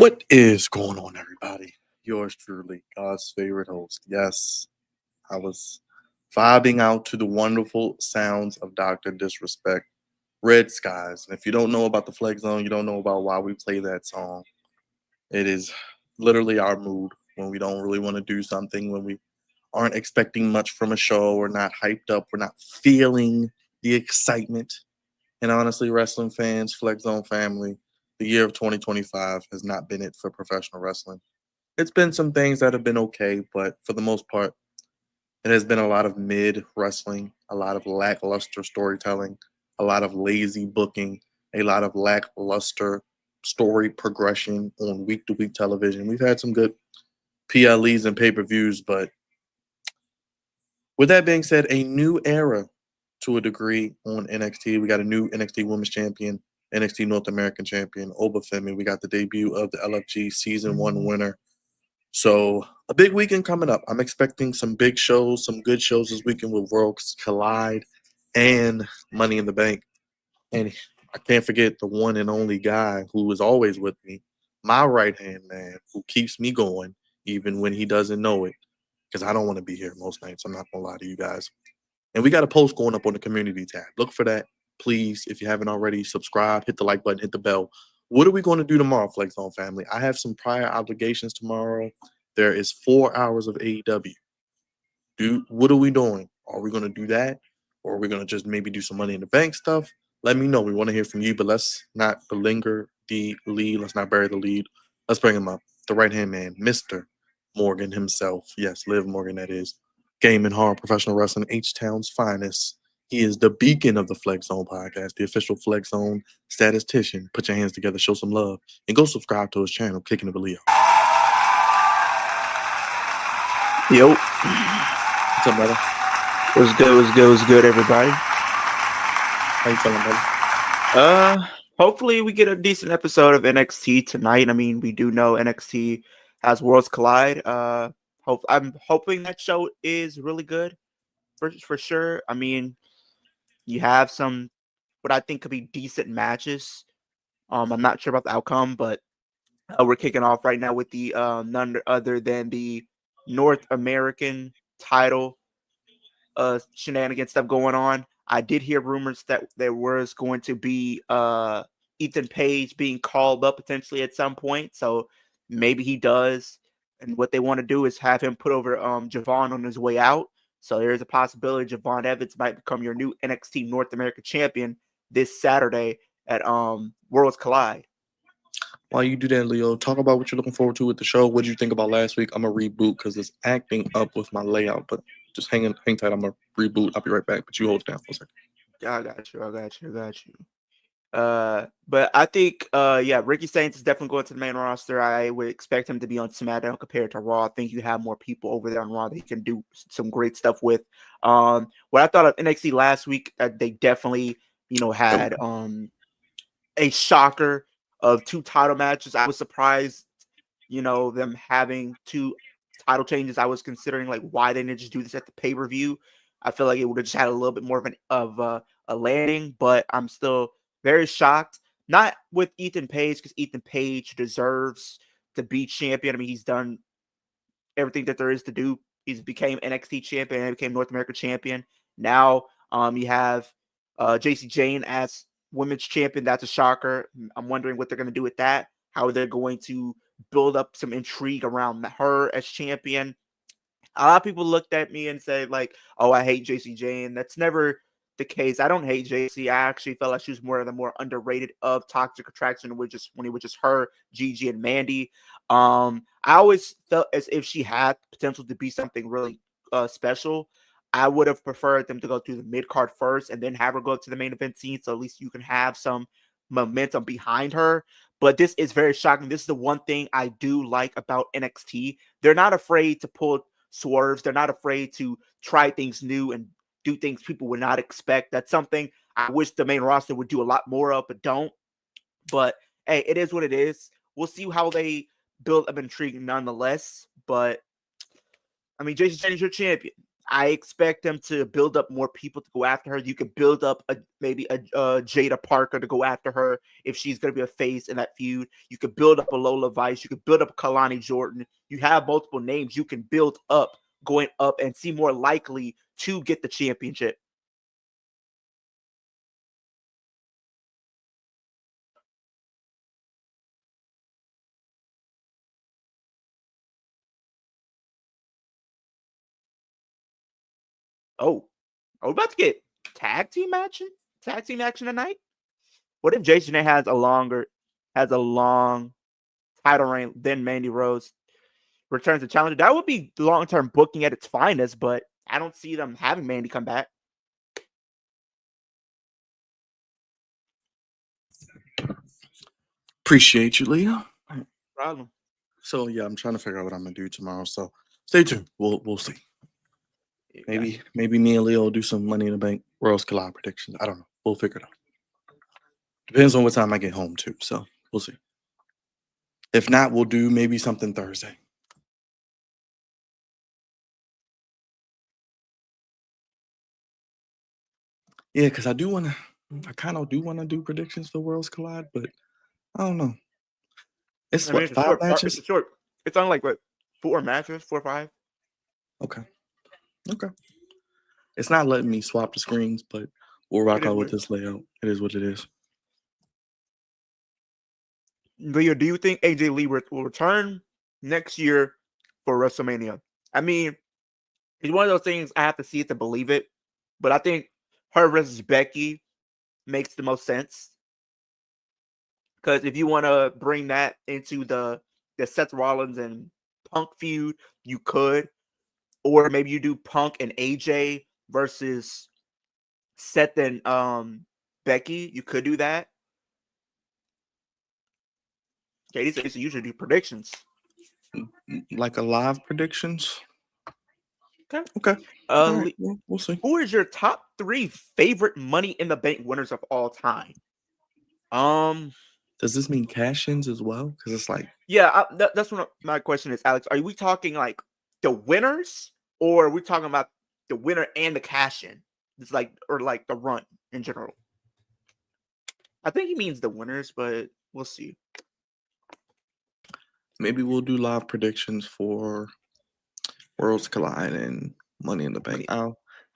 What is going on, everybody? Yours truly, God's favorite host. Yes, I was vibing out to the wonderful sounds of Dr. Disrespect, Red Skies. And if you don't know about the Flex Zone, you don't know about why we play that song. It is literally our mood when we don't really want to do something, when we aren't expecting much from a show, we're not hyped up, we're not feeling the excitement. And honestly, wrestling fans, Flex Zone family, the year of 2025 has not been it for professional wrestling. It's been some things that have been okay, but for the most part, it has been a lot of mid wrestling, a lot of lackluster storytelling, a lot of lazy booking, a lot of lackluster story progression on week to week television. We've had some good PLEs and pay per views, but with that being said, a new era to a degree on NXT. We got a new NXT Women's Champion, NXT North American Champion, Oba Femi. We got the debut of the LFG Season 1 winner. So a big weekend coming up. I'm expecting some big shows, some good shows this weekend with Worlds Collide and Money in the Bank. And I can't forget the one and only guy who is always with me, my right-hand man, who keeps me going even when he doesn't know it, because I don't want to be here most nights. I'm not going to lie to you guys. And we got a post going up on the community tab. Look for that. Please, if you haven't already, subscribe, hit the like button, hit the bell. What are we going to do tomorrow, Flex Zone family? I have some prior obligations tomorrow. There is 4 hours of AEW. Dude, what are we doing? Are we going to do that? Or are we going to just maybe do some Money in the Bank stuff? Let me know. We want to hear from you, but let's not belinger the lead. Let's not bury the lead. Let's bring him up. The right-hand man, Mr. Morgan himself. Yes, Liv Morgan, that is. Game and Horror Professional Wrestling, H-Town's finest. He is the beacon of the Flex Zone podcast, the official Flex Zone statistician. Put your hands together, show some love, and go subscribe to his channel, Kicking the Leo. Yo. What's up, brother? What's good, everybody? How you feeling, brother? Hopefully we get a decent episode of NXT tonight. I mean, we do know NXT has Worlds Collide. I'm hoping that show is really good for sure. I mean, you have some what I think could be decent matches. I'm not sure about the outcome, but we're kicking off right now with the none other than the North American title shenanigans stuff going on. I did hear rumors that there was going to be Ethan Page being called up potentially at some point. So maybe he does. And what they want to do is have him put over Javon on his way out. So there's a possibility Javon Evans might become your new NXT North American champion this Saturday at Worlds Collide. While you do that, Leo, talk about what you're looking forward to with the show. What did you think about last week? I'm going to reboot because it's acting up with my layout, but just hang tight. I'm going to reboot. I'll be right back, but you hold it down for a second. I got you. But I think, Ricky Saints is definitely going to the main roster. I would expect him to be on SmackDown compared to Raw. I think you have more people over there on Raw that he can do some great stuff with. What I thought of NXT last week, they definitely, had a shocker of 2 title matches. I was surprised, them having 2 title changes. I was considering why didn't they just do this at the pay-per-view? I feel like it would have just had a little bit more of a landing, but I'm still very shocked. Not with Ethan Page, because Ethan Page deserves to be champion. I mean, he's done everything that there is to do. He's became NXT champion and became North American champion. Now you have JC Jane as women's champion. That's a shocker. I'm wondering what they're going to do with that. How they're going to build up some intrigue around her as champion. A lot of people looked at me and said, oh, I hate JC Jane. That's never the case. I don't hate JC. I actually felt like she was more of the more underrated of Toxic Attraction, when it was just her, Gigi, and Mandy. I always felt as if she had potential to be something really special. I would have preferred them to go through the mid-card first and then have her go to the main event scene, so at least you can have some momentum behind her. But this is very shocking. This is the one thing I do like about NXT. They're not afraid to pull swerves. They're not afraid to try things new and do things people would not expect. That's something I wish the main roster would do a lot more of, but don't. But hey, it is what it is. We'll see how they build up intrigue nonetheless. But I mean, Jason Jennings, your champion. I expect them to build up more people to go after her. You could build up maybe a Jada Parker to go after her if she's going to be a face in that feud. You could build up a Lola Vice. You could build up Kalani Jordan. You have multiple names you can build up going up and see more likely to get the championship. Oh, are we about to get tag team action tonight? What if Jason has a long title reign than Mandy Rose returns to challenger? That would be long-term booking at its finest, but I don't see them having Mandy come back. Appreciate you, Leo. Problem. So yeah, I'm trying to figure out what I'm gonna do tomorrow. So stay tuned. We'll see. Maybe me and Leo will do some Money in the Bank Worlds Collide predictions. I don't know. We'll figure it out. Depends on what time I get home too. So we'll see. If not, we'll do maybe something Thursday. Yeah, because I kind of do want to do predictions for Worlds Collide, but I don't know. It's what, 5 matches? It's only like what, 4 matches, 4 or 5. Okay. It's not letting me swap the screens, but we'll rock out with this layout. It is what it is. Leo, do you think AJ Lee will return next year for WrestleMania? I mean, it's one of those things I have to see it to believe it, but I think her versus Becky makes the most sense. Because if you want to bring that into the Seth Rollins and Punk feud, you could. Or maybe you do Punk and AJ versus Seth and Becky. You could do that. Okay, these usually do predictions. Like a live predictions? Okay. Right, we'll see. Who is your top 3 favorite Money in the Bank winners of all time? Does this mean cash-ins as well? Because it's like, yeah, that's what my question is, Alex. Are we talking like the winners, or are we talking about the winner and the cash-in? It's like, or like the run in general. I think he means the winners, but we'll see. Maybe we'll do live predictions for Worlds Collide and Money in the Bank.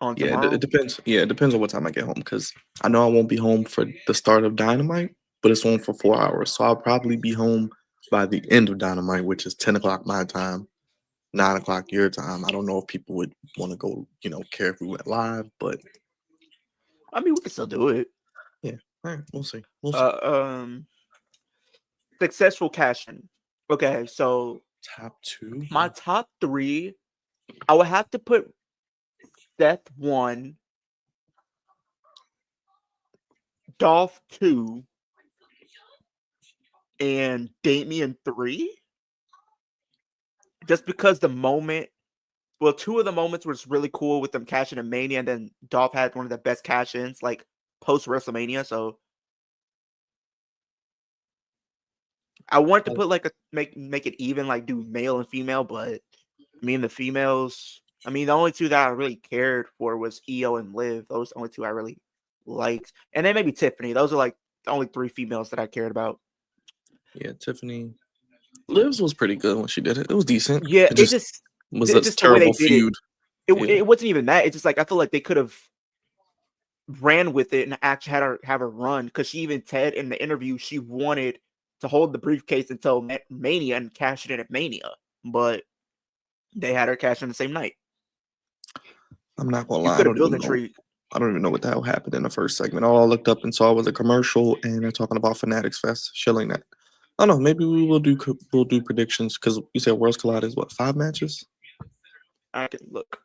It depends. Yeah, it depends on what time I get home, because I know I won't be home for the start of Dynamite, but it's on for 4 hours. So I'll probably be home by the end of Dynamite, which is 10 o'clock my time, 9 o'clock your time. I don't know if people would want to go, care if we went live, but I mean, we can still do it. Yeah. All right. We'll see. Successful cash-in. Okay, so top 2. My top 3, I would have to put Seth 1, Dolph 2, and Damian 3. Just because the moment, well, 2 of the moments was really cool with them cashing in Mania, and then Dolph had one of the best cash-ins, like post WrestleMania. So I wanted to put like make it even, like do male and female, but I mean the females. I mean the only 2 that I really cared for was Io and Liv. Those are the only 2 I really liked, and then maybe Tiffany. Those are like the only 3 females that I cared about. Yeah, Tiffany. Liv's was pretty good when she did it. It was decent. Yeah, it just was a terrible feud. It wasn't even that. It's just like I feel like they could have ran with it and actually had her have her run, because she even said in the interview she wanted to hold the briefcase until Mania and cash it in at Mania, but they had her cash in the same night. I'm not gonna lie, I don't even know what the hell happened in the first segment. All I looked up and saw was a commercial, and they're talking about Fanatics Fest, shilling that. I don't know. Maybe we'll do predictions, because you said Worlds Collide is what, 5 matches? I can look.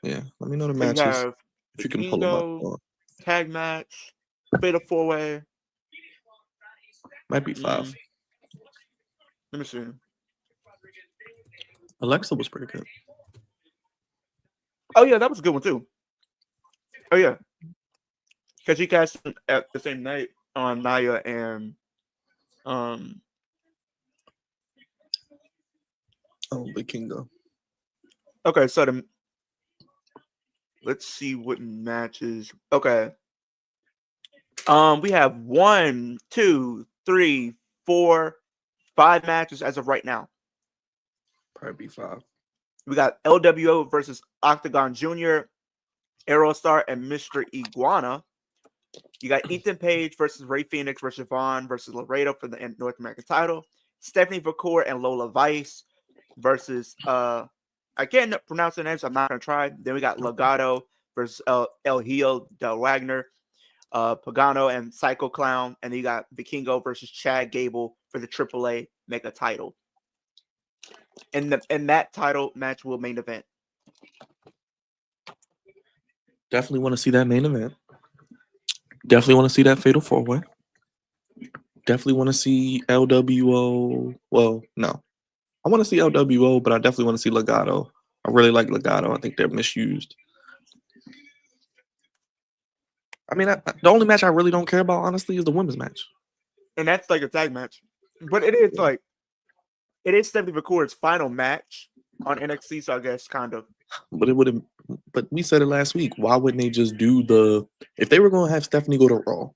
Yeah, let me know the matches if you can pull them up. Tag match, fatal 4-way. Might be 5. Let me see. Alexa was pretty good. Oh yeah, that was a good one too. Oh yeah, because she cast at the same night on Nia and Big Kingo. Okay, so Let's see what matches. Okay. We have 1, 2, 3, 4, 5 matches as of right now. Probably be 5. We got LWO versus Octagon Jr., Aerostar, and Mr. Iguana. You got Ethan Page versus Ray Phoenix versus Vaughn versus Laredo for the North American title. Stephanie Vacour and Lola Vice versus I can't pronounce their names, so I'm not gonna try. Then we got Legado versus El Hijo Del Wagner, Pagano and Psycho Clown, and then you got Vikingo versus Chad Gable for the AAA Mega title. And that title match will main event. Definitely want to see that main event. Definitely want to see that Fatal 4-Way. Definitely want to see LWO. Well, no. I want to see LWO, but I definitely want to see Legado. I really like Legado. I think they're misused. I mean, the only match I really don't care about, honestly, is the women's match. And that's like a tag match. But it is like, it is Stephanie Vacour's final match on NXT, so I guess kind of. But it would have. But we said it last week. Why wouldn't they just do if they were going to have Stephanie go to Raw?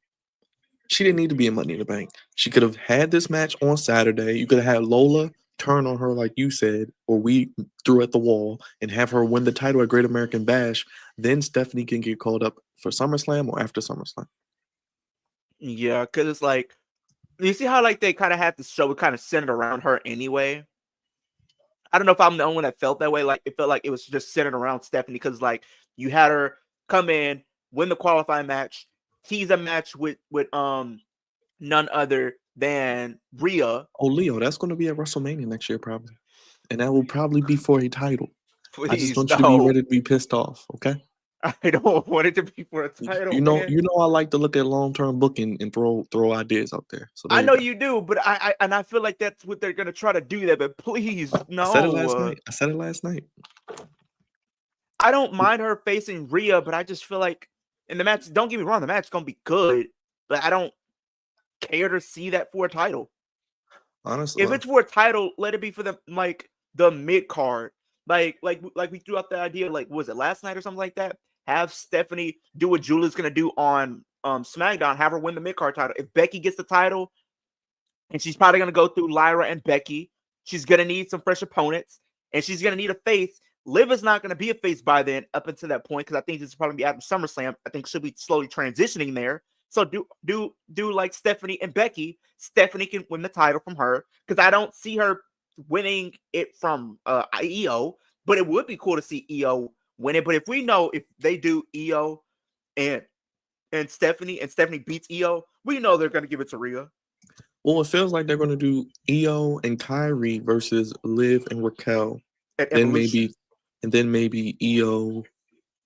She didn't need to be in Money in the Bank. She could have had this match on Saturday. You could have had Lola turn on her, like you said, or we threw at the wall and have her win the title at Great American Bash. Then Stephanie can get called up for SummerSlam or after SummerSlam. Yeah, because it's like, you see how like they kind of had the show kind of centered around her anyway. I don't know if I'm the only one that felt that way. Like it felt like it was just centered around Stephanie because like you had her come in, win the qualifying match, tease a match with none other than Rhea. Oh, Leo, that's going to be at WrestleMania next year probably, and that will probably be for a title. Please, I just want you to be ready to be pissed off, okay? I don't want it to be for a title. You know, man. I like to look at long-term booking and throw ideas out there. So I know you do, but I feel like that's what they're gonna try to do. That, but please, no. I said it last night. I don't mind her facing Rhea, but I just feel like in the match. Don't get me wrong, the match is gonna be good, but I don't care to see that for a title. Honestly, if it's for a title, let it be for the mid card. Like we threw out the idea. Like, was it last night or something like that? Have Stephanie do what Julia's gonna do on SmackDown. Have her win the mid card title. If Becky gets the title, and she's probably gonna go through Lyra and Becky, she's gonna need some fresh opponents, and she's gonna need a face. Liv is not gonna be a face by then, up until that point, because I think this is probably be after SummerSlam. I think she'll be slowly transitioning there. So do like Stephanie and Becky. Stephanie can win the title from her because I don't see her winning it from EO, but it would be cool to see EO win it. But if we know if they do EO and Stephanie beats EO, we know they're going to give it to Rhea. Well, it feels like they're going to do EO and Kyrie versus Liv and Raquel. Then maybe EO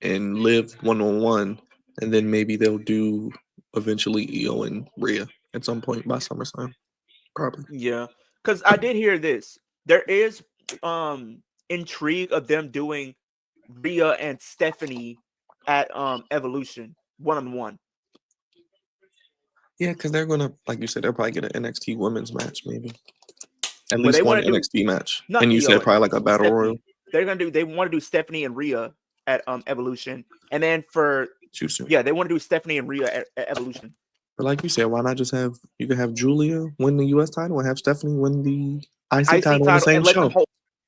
and Liv 1-on-1, and then maybe they'll do eventually EO and Rhea at some point by SummerSlam. Probably. Yeah, because I did hear this. There is intrigue of them doing Rhea and Stephanie at Evolution 1-on-1. Yeah, because they're gonna, like you said, they'll probably get an NXT women's match, maybe. At least one NXT match. And you said probably like a battle royal. They want to do Stephanie and Rhea at Evolution, and then they want to do Stephanie and Rhea at Evolution. But like you said, why not just you can have Julia win the US title and have Stephanie win the IC title on the same show?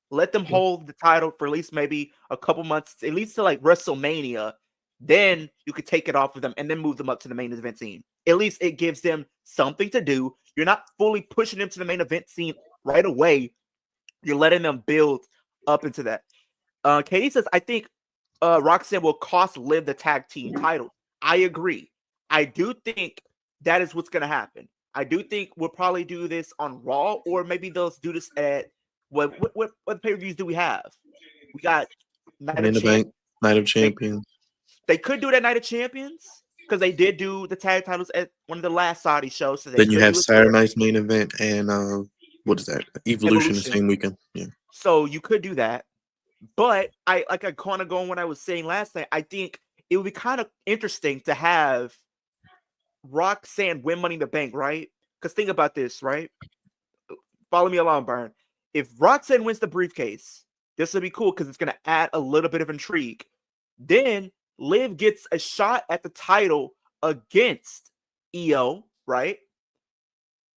Let them hold the title for at least maybe a couple months, at least to like WrestleMania. Then you could take it off of them and then move them up to the main event scene. At least it gives them something to do. You're not fully pushing them to the main event scene right away. You're letting them build up into that. Katie says, I think Roxanne will cost Liv the tag team title. I agree. I do think that is what's going to happen. I do think we'll probably do this on Raw, or maybe they'll do this at what pay-per-views do we have? We got Night of Champions. They could do it at Night of Champions because they did do the tag titles at one of the last Saudi shows. So then you have Saturday night's main event and what is that? Evolution the same weekend. Yeah. So you could do that, but I kind of going what I was saying last night. I think it would be kind of interesting to have Roxanne win Money in the Bank, right? Because think about this, right? Follow me along, Byron. If Roxanne wins the briefcase, this would be cool because it's going to add a little bit of intrigue. Then Liv gets a shot at the title against Io, right?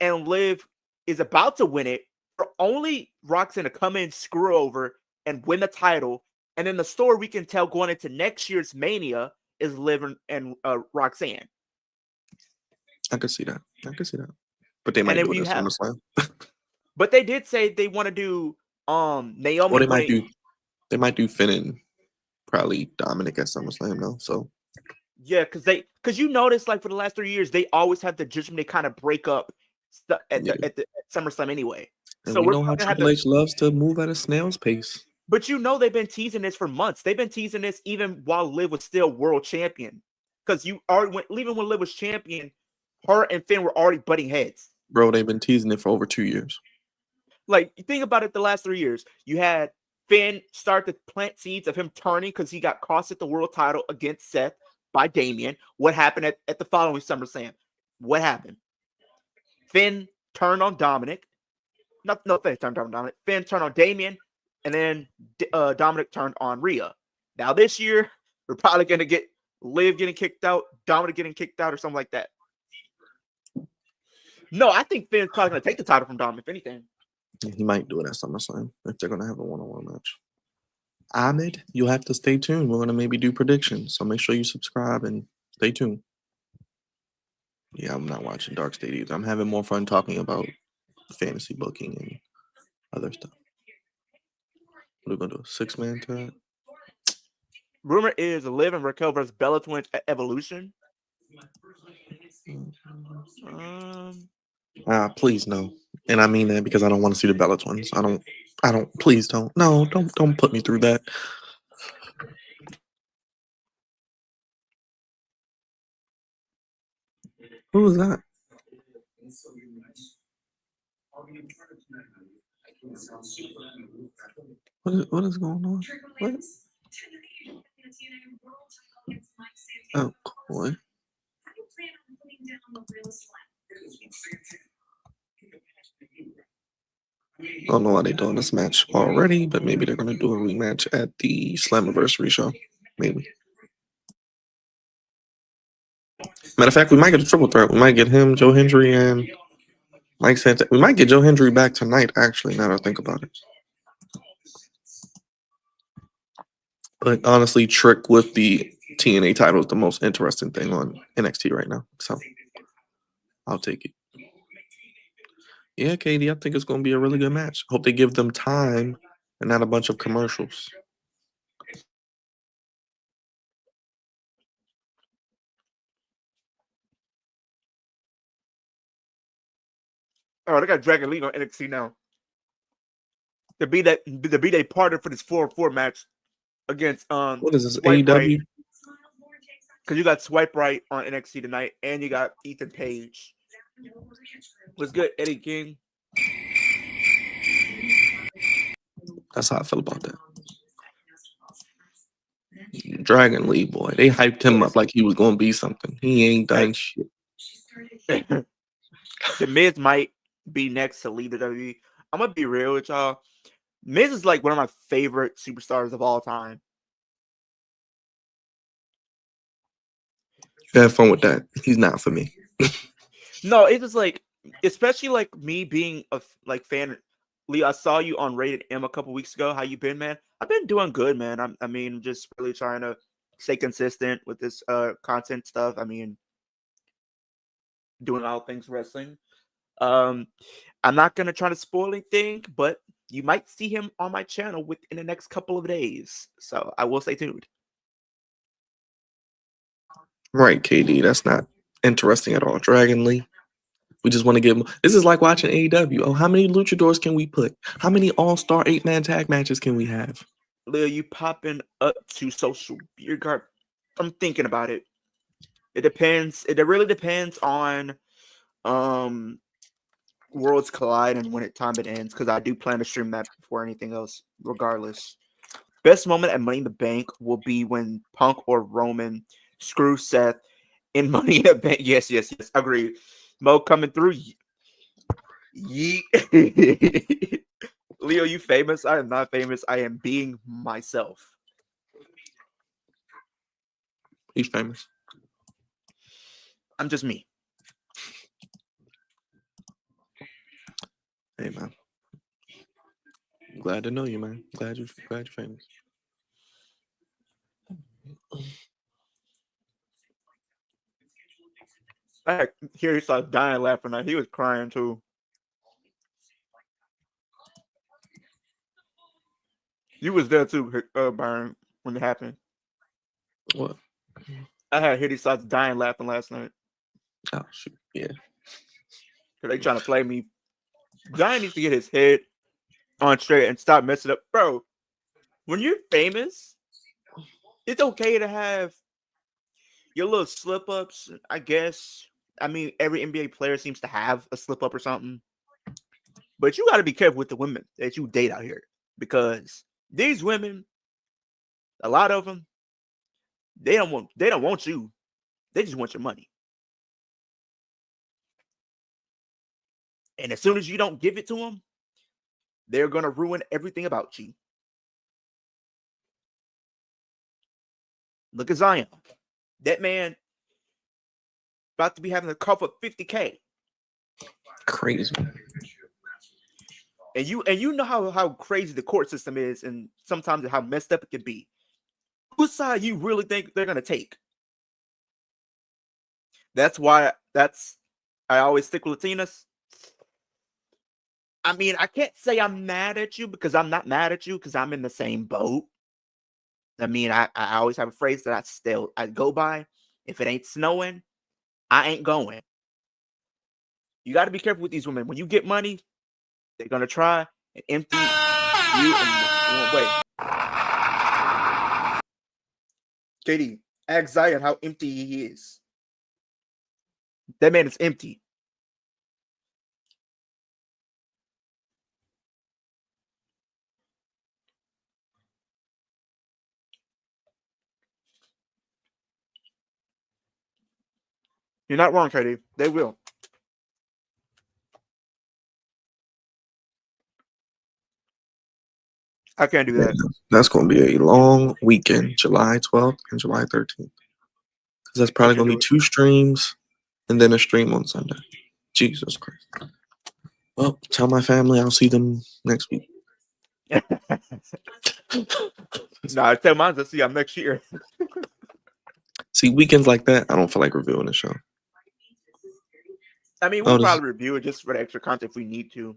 And Liv is about to win it for only Roxanne to come in, screw over, and win the title. And then the story we can tell going into next year's Mania is Liv and Roxanne. I could see that. But they might And do then it at SummerSlam. But they did say they want to do Naomi. Or they might do Finn and probably Dominic at SummerSlam though. So yeah, because you notice like for the last 3 years they always have the Judgment Day kind of break up at SummerSlam anyway. And so we know how Triple H loves to move at a snail's pace. But you know they've been teasing this for months. They've been teasing this even while Liv was still world champion. Because even when Liv was champion, her and Finn were already butting heads. Bro, they've been teasing it for over 2 years. Like, you think about it, the last 3 years, you had Finn start to plant seeds of him turning because he got cost at the world title against Seth by Damian. What happened at the following SummerSlam? What happened? Finn turned on Dominic. No, Finn turned on Dominic. Finn turned on Damian. And then Dominic turned on Rhea. Now this year, we're probably going to get Liv getting kicked out, Dominic getting kicked out, or something like that. No, I think Finn's probably going to take the title from Dominic, if anything. He might do it at SummerSlam if they're going to have a one-on-one match. Ahmed, you'll have to stay tuned. We're going to maybe do predictions. So make sure you subscribe and stay tuned. Yeah, I'm not watching Dark State either. I'm having more fun talking about fantasy booking and other stuff. What are we going to do? A 6-man tag? Rumor is Liv and Raquel versus Bella Twins at Evolution. Please no. And I mean that because I don't want to see the Bella Twins. I don't. Please don't. No, don't put me through that. Who was that? What is going on? What? Oh, boy. I don't know why they're doing this match already, but maybe they're going to do a rematch at the Slammiversary show. Maybe. Matter of fact, we might get a triple threat. We might get him, Joe Hendry, and Mike Santana. We might get Joe Hendry back tonight, actually, now that I think about it. But honestly, Trick with the TNA title is the most interesting thing on NXT right now. So I'll take it. Yeah, Katie, I think it's going to be a really good match. Hope they give them time and not a bunch of commercials. Oh, they got Dragon Lee on NXT now. To be a partner for this 4-4 match against what is this, AEW? Because you got Swipe Right on NXT tonight, and you got Ethan Page. What's good, Eddie King? That's how I feel about that. Dragon Lee, boy. They hyped him up like he was going to be something. He ain't done shit. The Miz might be next to lead the WWE. I'm going to be real with y'all. Miz is like one of my favorite superstars of all time. You have fun with that. He's not for me. No, it's just like, especially like me being a fan. Lee, I saw you on Rated M a couple weeks ago. How you been, man? I've been doing good, man. I mean, just really trying to stay consistent with this content stuff. I mean, doing all things wrestling. I'm not gonna try to spoil anything, but you might see him on my channel within the next couple of days. So I will stay tuned. Right, KD. That's not interesting at all. Dragon Lee. We just want to give them. This is like watching AEW. Oh, how many luchadors can we put? How many all-star 8-man tag matches can we have? Lil, you popping up to social beer guard? I'm thinking about it. It depends. It really depends on Worlds Collide and when time it ends, because I do plan to stream that before anything else, regardless. Best moment at Money in the Bank will be when Punk or Roman screw Seth in Money in the Bank. Yes. Agreed. Mo coming through. Yeet. Leo, you famous? I am not famous. I am being myself. He's famous. I'm just me. Hey man, glad to know you, man. Glad you're famous. I had here he started dying laughing. He was crying too. You was there too, Byron, when it happened. What? I had Hitty starts dying laughing last night. Oh shoot, yeah. Cause they trying to play me. Giant needs to get his head on straight and stop messing up, bro. When you're famous, it's okay to have your little slip ups. I guess. I mean, every NBA player seems to have a slip up or something. But you got to be careful with the women that you date out here, because these women, a lot of them, they don't want you. They just want your money. And as soon as you don't give it to them, they're going to ruin everything about you. Look at Zion. That man about to be having a cough of $50K. Crazy. And you know how crazy the court system is, and sometimes how messed up it can be. Whose side you really think they're going to take? That's why I always stick with Latinas. I mean, I can't say I'm mad at you, because I'm not mad at you, because I'm in the same boat. I mean, I always have a phrase that I go by. If it ain't snowing, I ain't going. You got to be careful with these women. When you get money, they're going to try and empty you and wait. Katie, ask Zion how empty he is. That man is empty. You're not wrong, Katie. They will. I can't do that. That's going to be a long weekend, July 12th and July 13th. Because that's probably going to be 2 streams and then a stream on Sunday. Jesus Christ. Well, tell my family I'll see them next week. No, I tell mine to see them next year. See, weekends like that, I don't feel like reviewing the show. I mean, we'll probably review it just for the extra content if we need to.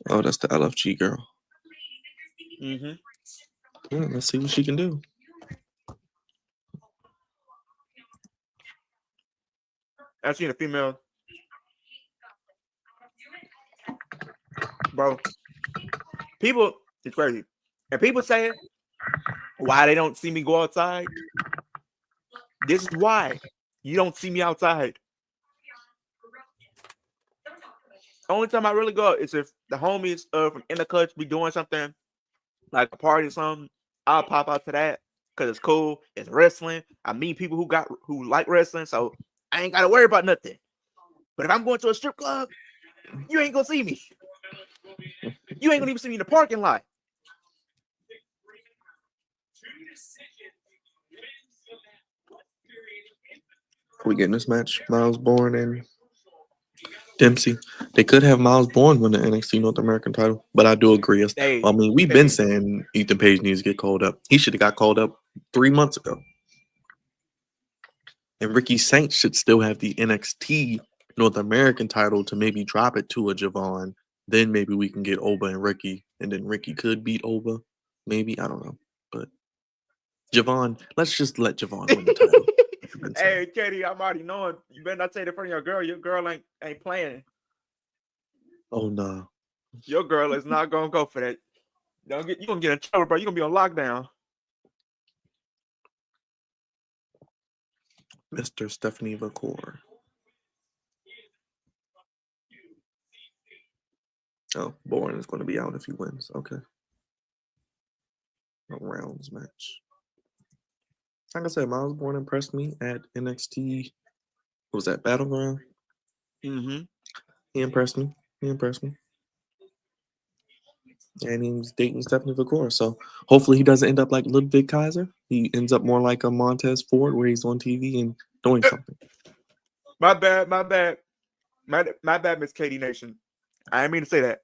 Oh, that's the LFG girl. Mm-hmm. Yeah, let's see what she can do. I've seen a female. Bro, people, it's crazy. And people say why they don't see me go outside. This is why you don't see me outside. Only time I really go is if the homies from Intercuts be doing something like a party or something. I'll pop out to that because it's cool. It's wrestling. I meet people who like wrestling, so I ain't got to worry about nothing. But if I'm going to a strip club, you ain't gonna see me. You ain't gonna even see me in the parking lot. Are we getting this match? Miles Bourne and Dempsey. They could have Miles Bourne win the NXT North American title, but I do agree. I mean, we've been saying Ethan Page needs to get called up. He should have got called up 3 months ago. And Ricky Saints should still have the NXT North American title to maybe drop it to a Javon. Then maybe we can get Oba and Ricky, and then Ricky could beat Oba. Maybe, I don't know. But Javon, let's just let Javon win the title. Hey, Katie, I'm already knowing. You better not say it in front of your girl. Your girl ain't playing. Oh no. Your girl is not gonna go for that. You're gonna get in trouble, bro. You're gonna be on lockdown. Mr. Stephanie Vacour. Oh, Bourne is going to be out if he wins. Okay. A rounds match. Like I said, Miles Bourne impressed me at NXT. What was that, Battleground? Mm-hmm. He impressed me. And he was dating Stephanie Victoria. So hopefully he doesn't end up like Ludwig Kaiser. He ends up more like a Montez Ford where he's on TV and doing something. My bad, my bad. My bad, Miss Katie Nation. I didn't mean to say that.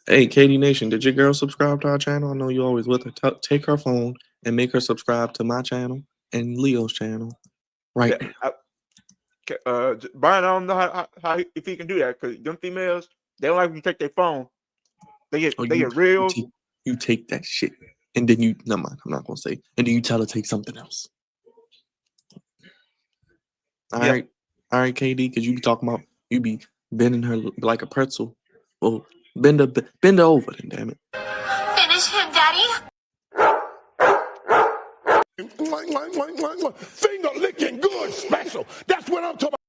Hey, Katie Nation, did your girl subscribe to our channel? I know you always with her. Take her phone and make her subscribe to my channel and Leo's channel. Right. Brian, I don't know how if he can do that because them females, they don't like when you take their phone. They get real. You take that shit and then you never mind. I'm not gonna say. And then you tell her to take something else. All right, KD, because you be talking about you be bending her like a pretzel. Well, bend her over, then damn it. Finish him, Daddy. Finger licking good special. That's what I'm talking about.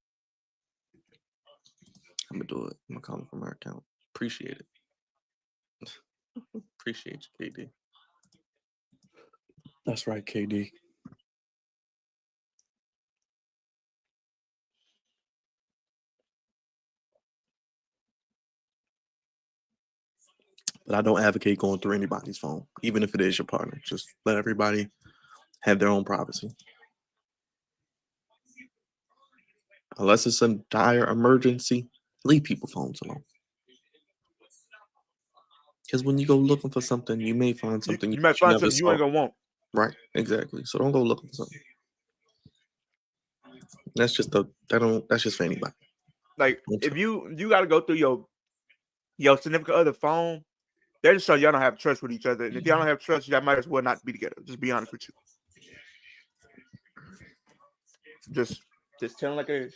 I'm gonna do it. I'm gonna call him from our account. Appreciate it. Appreciate you, KD. That's right, KD. But I don't advocate going through anybody's phone, even if it is your partner. Just let everybody have their own privacy. Unless it's a dire emergency, leave people's phones alone. Because when you go looking for something, you may find something you might find something you ain't gonna want. Right, exactly. So don't go looking for something. That's just that's just for anybody. Like if you gotta go through your significant other phone, they're just showing y'all don't have trust with each other. And if y'all don't have trust, y'all might as well not be together. Just be honest with you. Just tell them like it is.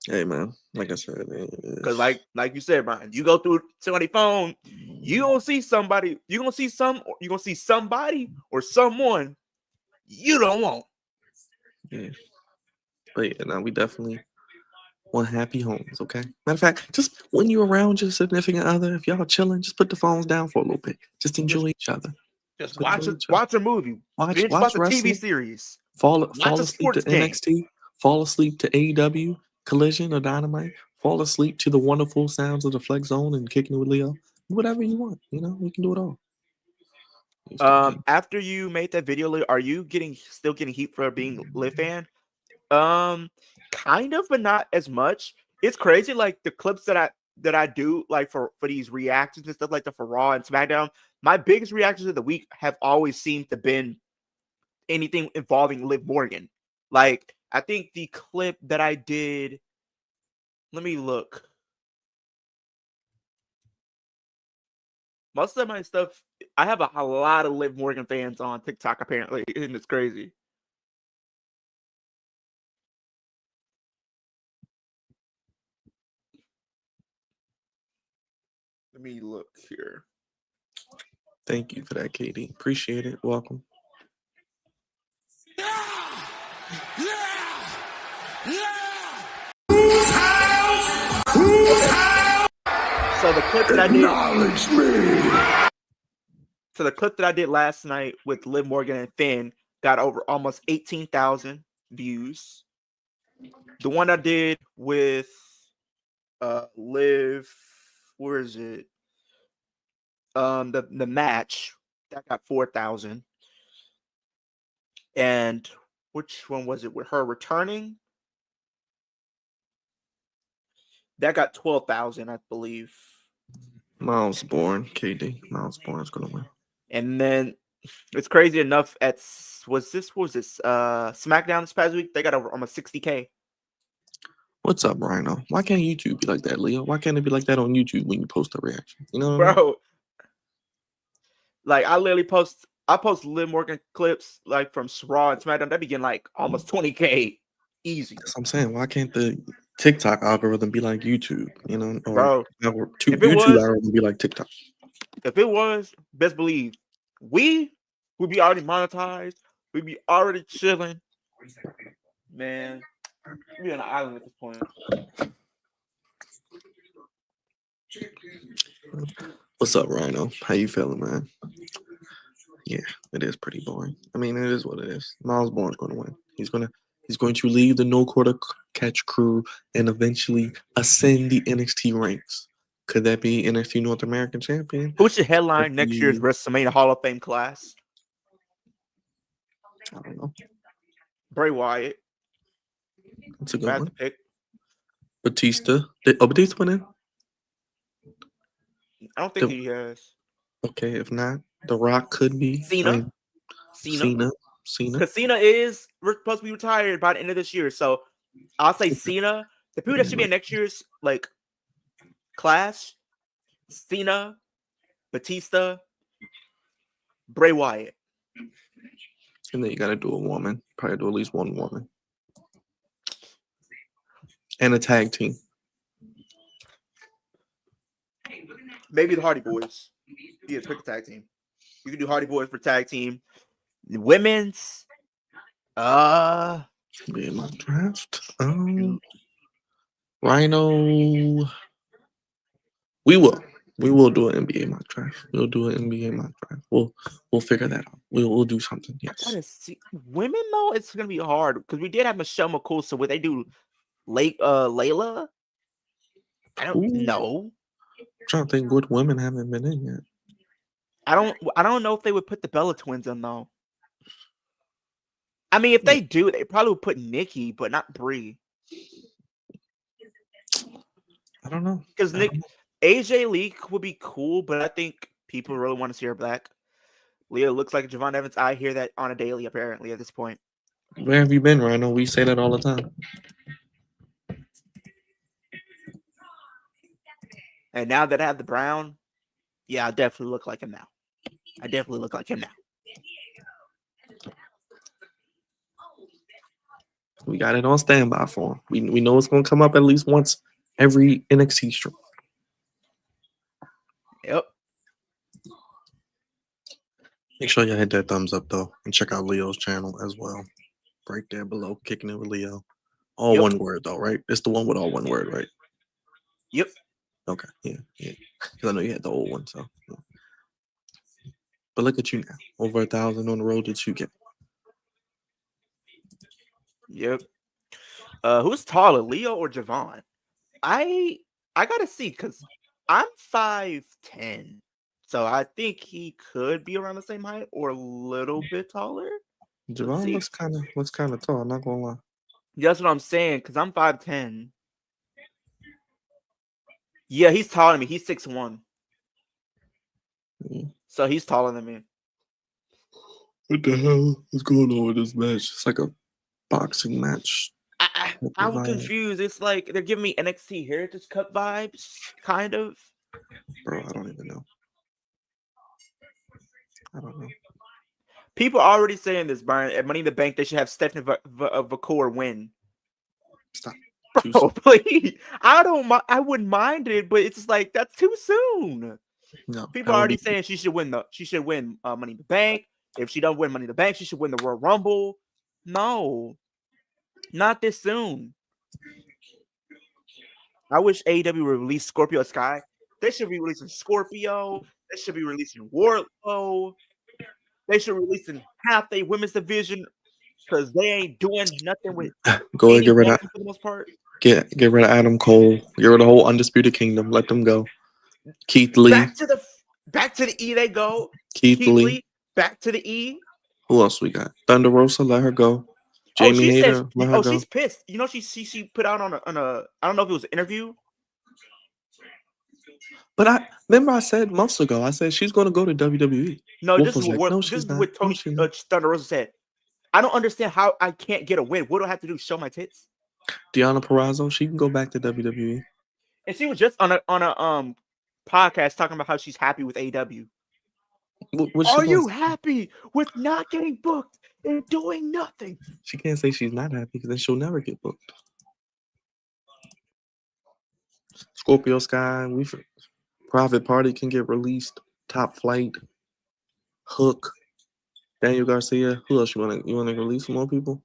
Hey man, like I said, because like you said, Brian, you go through somebody's phone, you gonna see somebody, you gonna see somebody or someone you don't want. Yeah. But yeah, now we definitely want happy homes, okay? Matter of fact, just when you're around your significant other, if y'all chilling, just put the phones down for a little bit. Just enjoy each other. Just watch a movie. Watch a TV series. Fall asleep to NXT. Fall asleep to AEW, Collision or Dynamite. Fall asleep to the wonderful sounds of the Flex Zone and Kicking It with Leo. Whatever you want, you can do it all. After you made that video, are you still getting heat for being a Liv fan? Kind of, but not as much. It's crazy, like the clips that I do, like for these reactions and stuff like that for Raw and SmackDown. My biggest reactions of the week have always seemed to been anything involving Liv Morgan. Like I think the clip that I did, let me look. Most of my stuff, I have a lot of Liv Morgan fans on TikTok apparently, and it's crazy. Let me look here. Thank you for that, Katie. Appreciate it. Welcome. So the clip that I did last night with Liv Morgan and Finn got over almost 18,000 views. The one I did with Liv, where is it? The match that got 4,000. And which one was it with her returning? That got 12,000, I believe. Miles Bourne, KD. Miles Bourne's gonna win. And then it's crazy enough what was this SmackDown this past week? They got over almost 60K. What's up, Rhino? Why can't YouTube be like that, Leo? Why can't it be like that on YouTube when you post a reaction? You know what I mean? Like I literally post Liv Morgan clips like from Raw and SmackDown. They be getting like almost 20K easy. That's what I'm saying. Why can't the TikTok algorithm be like YouTube? Or YouTube algorithm be like TikTok? If it was, best believe we would be already monetized. We'd be already chilling. Man, we'd be on an island at this point. What's up, Rhino? How you feeling, man? Yeah, it is pretty boring. I mean, it is what it is. Miles Bourne's going to win. He's going to leave the no quarter catch crew and eventually ascend the NXT ranks. Could that be NXT North American champion? Who should headline next year's you- WrestleMania Hall of Fame class? I don't know. Bray Wyatt. That's a I good have one. to pick. Batista. Batista went in? I don't think The- he has. Okay, if not, The Rock could be. Cena. Cena. Because Cena is supposed to be retired by the end of this year. So I'll say Cena. The people that should be in next year's like class: Cena, Batista, Bray Wyatt. And then you got to do a woman. Probably do at least one woman. And a tag team. Maybe the Hardy Boys. Yeah, pick a tag team. You can do Hardy Boys for tag team. Women's. Be in my draft. Rhino. We will do an NBA mock draft. We'll do an NBA mock draft. We'll figure that out. We'll do something. Yes. Women though, it's gonna be hard because we did have Michelle McCool. So would they do Layla? I don't know. I'm trying to think what women haven't been in yet. I don't know if they would put the Bella twins in though. I mean, if they do, they probably would put Nikki, but not Brie. I don't know. Because AJ Lee would be cool, but I think people really want to see her back. Leah looks like Javon Evans. I hear that on a daily, apparently, at this point. Where have you been, Rhino? We say that all the time. And now that I have the brown, yeah, I definitely look like him now. We got it on standby for him. We know it's going to come up at least once every NXT stream. Yep. Make sure you hit that thumbs up, though, and check out Leo's channel as well. Right there below, Kicking It with Leo. All one word, though, right? It's the one with all one word, right? Yep. Okay, yeah. Because I know you had the old one, so. Yeah. But look at you now. Over 1,000 on the road to 2K. Yep. Who's taller, Leo or Javon? I gotta see because I'm 5'10", so I think he could be around the same height or a little bit taller. Javon looks kind of tall. I'm not gonna lie. That's what I'm saying because I'm 5'10". Yeah, he's taller than me. He's 6'1". So he's taller than me. What the hell is going on with this match? It's like a boxing match. I'm confused. It's like they're giving me NXT Heritage Cup vibes, kind of. Bro, I don't even know. I don't know. People are already saying this, Brian. At Money in the Bank, they should have Stephanie Vacour win. Stop. Bro, please. I wouldn't mind it, but it's just like that's too soon. No. People are already saying she should win Money in the Bank. If she doesn't win Money in the Bank, she should win the Royal Rumble. No, not this soon. I wish AEW would release Scorpio Sky. They should be releasing Scorpio. They should be releasing Wardlow. They should be releasing half the women's division because they ain't doing nothing with. Go and get rid of for the most part. Get rid of Adam Cole. Get rid of the whole Undisputed Kingdom. Let them go. Keith Lee. Back to the E they go. Keith Lee. Back to the E. Who else we got? Thunder Rosa. Let her go. Jamie Hayter. Let her go. She's pissed. You know she put out on a I don't know if it was an interview. But I remember I said months ago. I said she's going to go to WWE. No, Wolf this is was what no, this she's is not. what Tony Thunder Rosa said. I don't understand how I can't get a win. What do I have to do? Show my tits? Deonna Purrazzo, she can go back to WWE. And she was just on a podcast talking about how she's happy with AEW. Are you happy with not getting booked and doing nothing? She can't say she's not happy because then she'll never get booked. Scorpio Sky, Private Party can get released. Top Flight, Hook, Daniel Garcia. Who else you want to release some more people?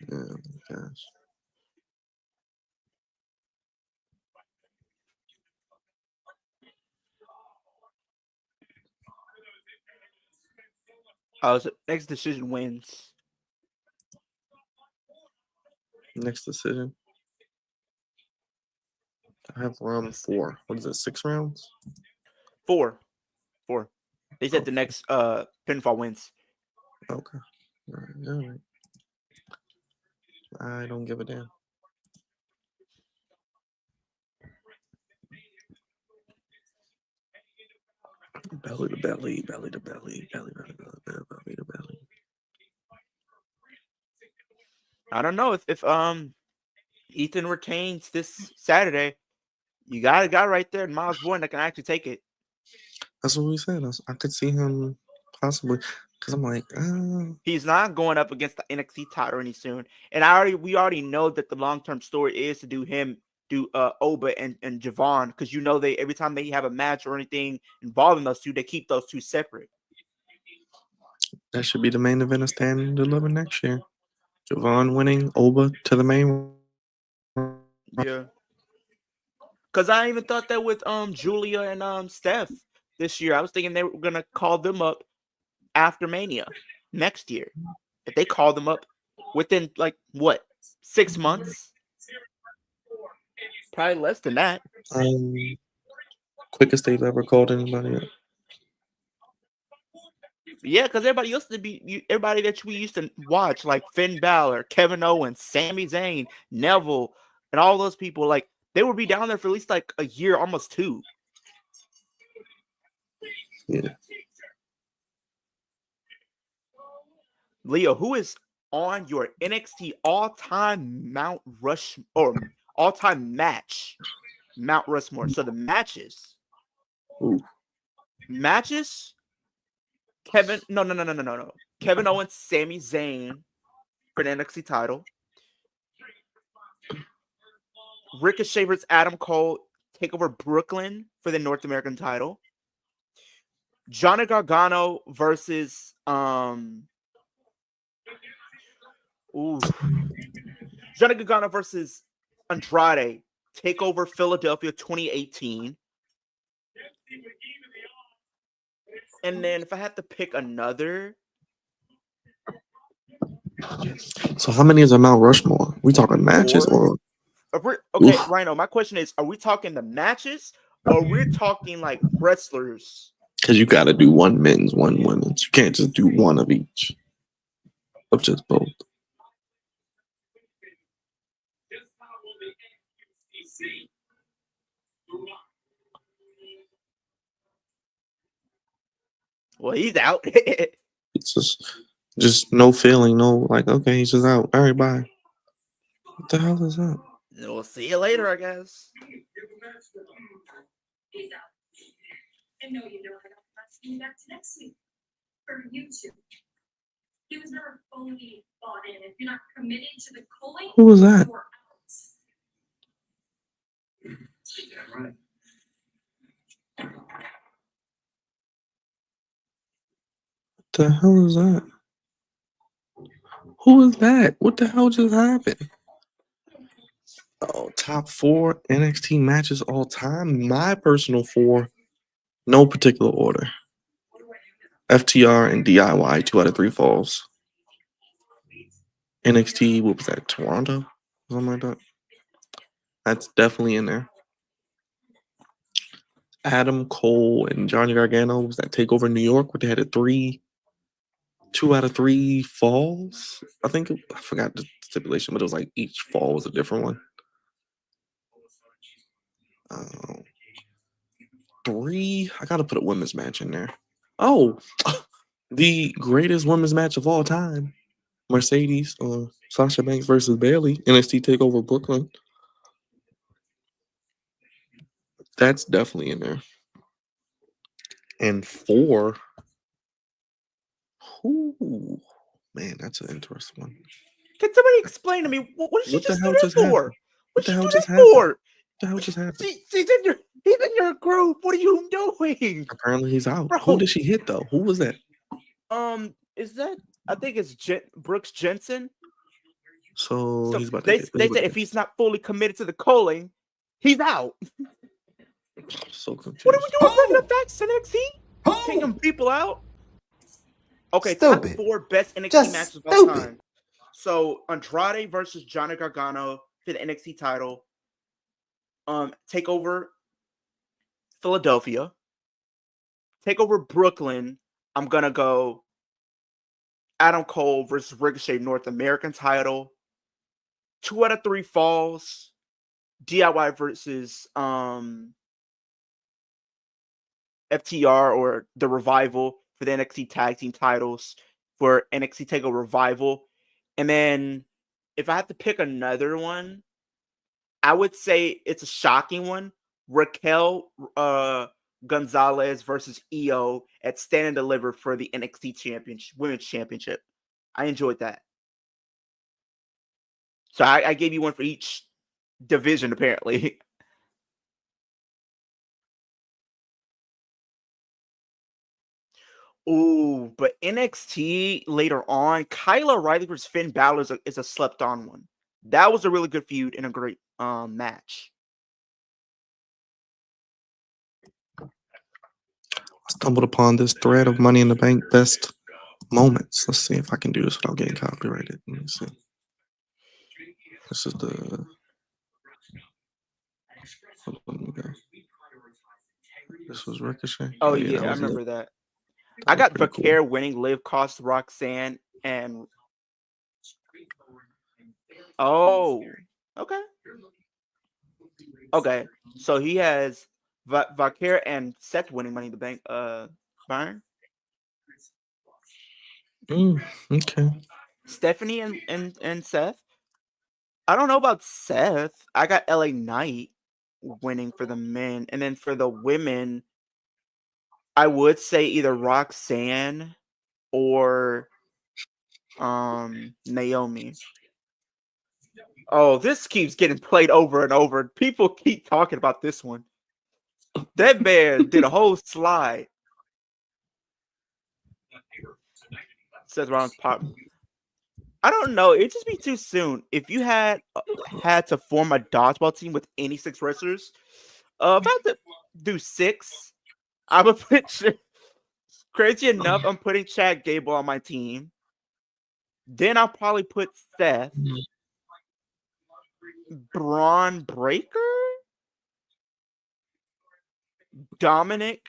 Yeah, gosh. So next decision wins. Next decision. I have round 4. What is it? 6 rounds? 4. They said Oh. the next pinfall wins. Okay. All right. I don't give a damn. Belly to belly, belly to belly, belly to belly. I don't know if Ethan retains this Saturday. You got a guy right there, Miles Bourne, that can actually take it. That's what we said. I could see him possibly because I'm like, He's not going up against the NXT title any soon. And we already know that the long-term story is to do Oba and Javon, because you know they every time they have a match or anything involving those two, they keep those two separate. that should be the main event of Stand and Deliver next year. Javon winning, Oba to the main. Yeah. Because I even thought that with Julia and Steph this year. I was thinking they were gonna call them up after Mania next year. If they call them up within 6 months? Probably less than that. Quickest they've ever called anybody up. Yeah, because everybody that we used to watch, like Finn Balor, Kevin Owens, Sami Zayn, Neville, and all those people, like they would be down there for at least like a year, almost 2. Yeah. Leo, who is on your NXT all-time Mount Rushmore or all-time match Mount Rushmore? So the matches. Ooh. Matches. Kevin Owens, Sami Zayn for the NXT title. Ricochet versus Adam Cole take over Brooklyn for the North American title. Johnny Gargano versus Johnny Gargano versus Andrade take over Philadelphia 2018. And then if I had to pick another. So how many is a Mount Rushmore? We talking matches 4? or Okay, Oof. Rhino, my question is, are we talking the matches or we're talking like wrestlers? Because you got to do one men's, one women's. You can't just do one of each. Of just both. Well, he's out. It's just no feeling, no like, okay, he's just out. All right, bye. What the hell is that? We'll see you later, I guess. Peace out. And no, you know I got to back to next week for YouTube. He was never fully bought in. If you're not committed to the calling, Who was that? you're out. Right. What the hell is that? Who is that? What the hell just happened? Oh, top 4 NXT matches all time. My personal 4, no particular order. FTR and DIY, 2 out of 3 falls. NXT, what was that? Toronto? Something like that. That's definitely in there. Adam Cole and Johnny Gargano was that takeover in New York where they had 2 out of 3 falls. I forgot the stipulation, but it was like each fall was a different one. 3. I gotta put a women's match in there. Oh, the greatest women's match of all time: Mercedes Sasha Banks versus Bayley, NXT Takeover Brooklyn. That's definitely in there. And 4. Ooh, man, that's an interesting one. Can somebody explain to me what did she What the just hell do that just for? happened? What the did she hell do just that happened? for? What the hell just happened? He's in your group. What are you doing? Apparently he's out. Bro. Who did she hit though? Who was that? Is that? I think it's Brooks Jensen. So he's about to they get said if he's not fully committed to the calling, he's out. so confused. What are we doing? Bringing up back to NXT? Kicking people out? Okay, Stupid. top 4 best NXT Just matches of all stupid. time. So Andrade versus Johnny Gargano for the NXT title. Takeover Philadelphia. Takeover Brooklyn. I'm gonna go Adam Cole versus Ricochet North American title. 2 out of 3 falls. DIY versus FTR or the Revival for the NXT tag team titles for NXT Takeover Revival. And then if I have to pick another one, I would say it's a shocking one. Raquel Gonzalez versus EO at Stand and Deliver for the NXT Championship, Women's Championship. I enjoyed that. So I gave you one for each division, apparently. Ooh, but NXT later on, Kyle O'Reilly versus Finn Balor is a slept-on one. That was a really good feud and a great match. I stumbled upon this thread of Money in the Bank best moments. Let's see if I can do this without getting copyrighted. Let me see. This is the. Hold on, let me go. This was Ricochet. Oh that yeah, I was remember lit. that. That I was got pretty cool. Vaquer winning, Liv cost Roxanne, and oh, okay. Okay, so he has Vaquer and Seth winning Money in the Bank. Byron, Okay. Stephanie and Seth. I don't know about Seth. I got LA Knight winning for the men, and then for the women, I would say either Roxanne or Naomi. Oh, this keeps getting played over and over. People keep talking about this one. That man did a whole slide. Seth Rollins pop. I don't know. It'd just be too soon. If you had to form a dodgeball team with any 6 wrestlers, if I had to do 6, I would put. Crazy enough, I'm putting Chad Gable on my team. Then I'll probably put Seth, Braun Breaker, Dominic.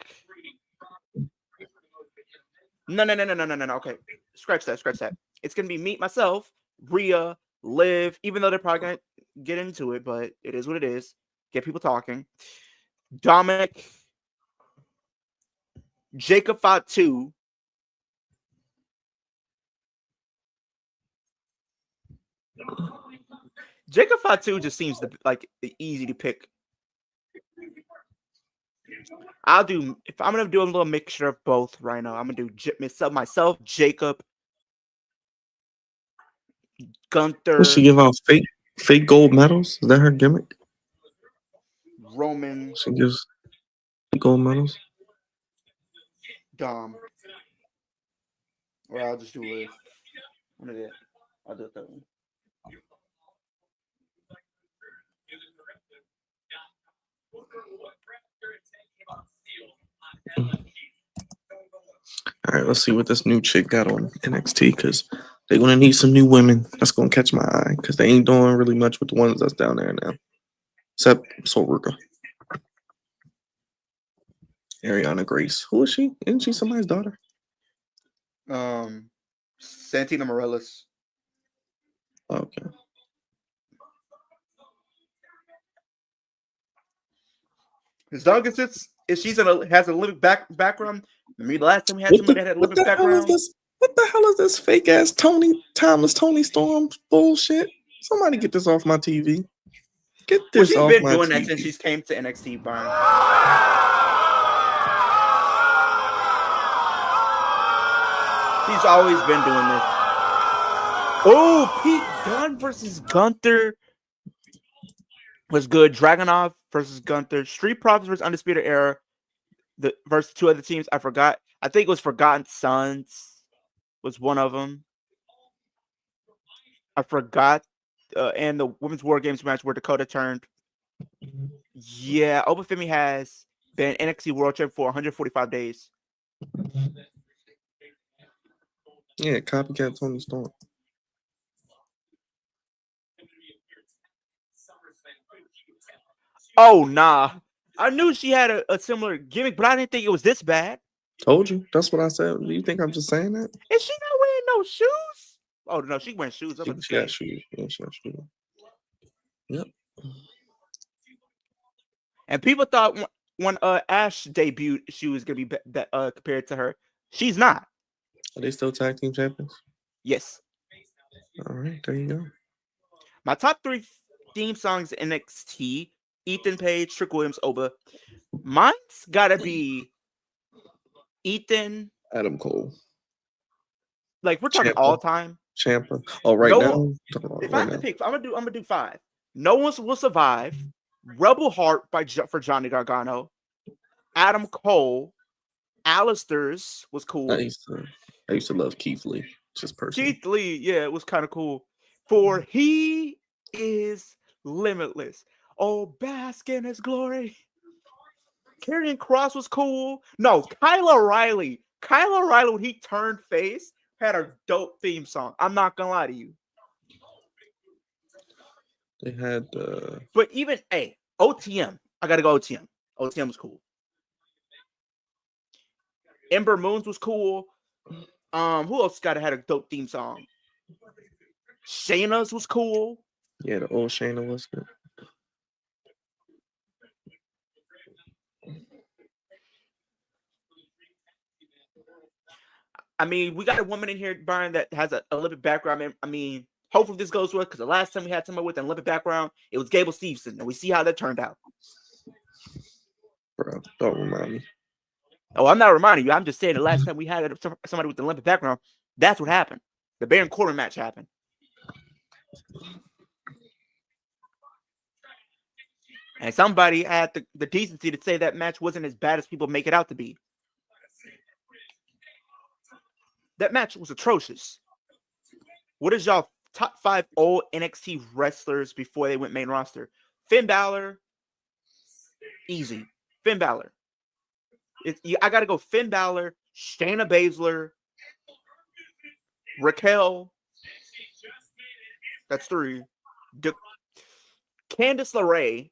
No. Okay, scratch that. It's gonna be me, myself, Rhea, Liv. Even though they're probably gonna get into it, but it is what it is. Get people talking. Dominic, Jacob Fatu, Jacob Fatu just seems like easy to pick. I'll do, if I'm gonna do a little mixture of both right now. I'm gonna do myself, Jacob, Gunther. Does she give out fake gold medals? Is that her gimmick? Roman, She gives fake gold medals. Dom. Or I'll just do Liv. One of that. I'll do it that one. All right, let's see what this new chick got on NXT because they're gonna need some new women. That's gonna catch my eye because they ain't doing really much with the ones that's down there now, except Soraka. Ariana Grace. Who is she? Isn't she somebody's daughter? Santina Morales. Okay. As long as has a living background. Maybe the last time we had somebody that had a living background. What the hell is this fake ass timeless Tony Storm bullshit? Somebody get this off my TV. Get this She's off been my doing TV. that since she came to NXT, Byron. He's always been doing this. Oh, Pete Dunne versus Gunther was good. Dragunov versus Gunther. Street Profits versus Undisputed Era. Versus 2 other teams. I forgot. I think it was Forgotten Sons was one of them. I forgot. And the Women's War Games match where Dakota turned. Yeah, Obafemi has been NXT World Champ for 145 days. Yeah, copycat Tony Storm. Oh nah, I knew she had a similar gimmick, but I didn't think it was this bad. Told you. That's what I said. Do you think I'm just saying that? Is she not wearing no shoes? Oh no, she wearing shoes. I'm about to She got say. shoes. Yeah, she got shoes. Yep. And people thought when Ash debuted, she was gonna be compared to her. She's not. Are they still tag team champions? Yes. All right, there you go. My top 3 theme songs in NXT: Ethan Page, Trick Williams, Oba. Mine's gotta be Ethan. Adam Cole. Like we're talking Ciampa. all time. Ciampa. Oh, right now. If I have to pick, I'm gonna do 5. No One Will Survive. Rebel Heart for Johnny Gargano. Adam Cole. Alistair's was cool. I used to love Keith Lee, just personally. Keith Lee, yeah, it was kind of cool. For He Is Limitless. Oh, bask in his glory. Karrion Kross was cool. No, Kyle O'Reilly. Kyle O'Reilly, when he turned face, had a dope theme song. I'm not gonna lie to you. They had But even OTM. I gotta go OTM. OTM was cool. Ember Moons was cool. Who else had a dope theme song? Shayna's was cool. yeah, the old Shayna was good. I mean, we got a woman in here, Brian, that has a Olympic background. I mean, hopefully this goes well, because the last time we had somebody with an Olympic background, it was Gable Steveson, and we see how that turned out. Bro, don't remind me. Oh, I'm not reminding you. I'm just saying the last time we had somebody with an Olympic background, that's what happened. The Baron Corbin match happened. And somebody had the decency to say that match wasn't as bad as people make it out to be. That match was atrocious. What is y'all top 5 old NXT wrestlers before they went main roster? Finn Balor, easy. Finn Balor. I got to go Finn Balor, Shayna Baszler, Raquel. That's 3. Candice LeRae.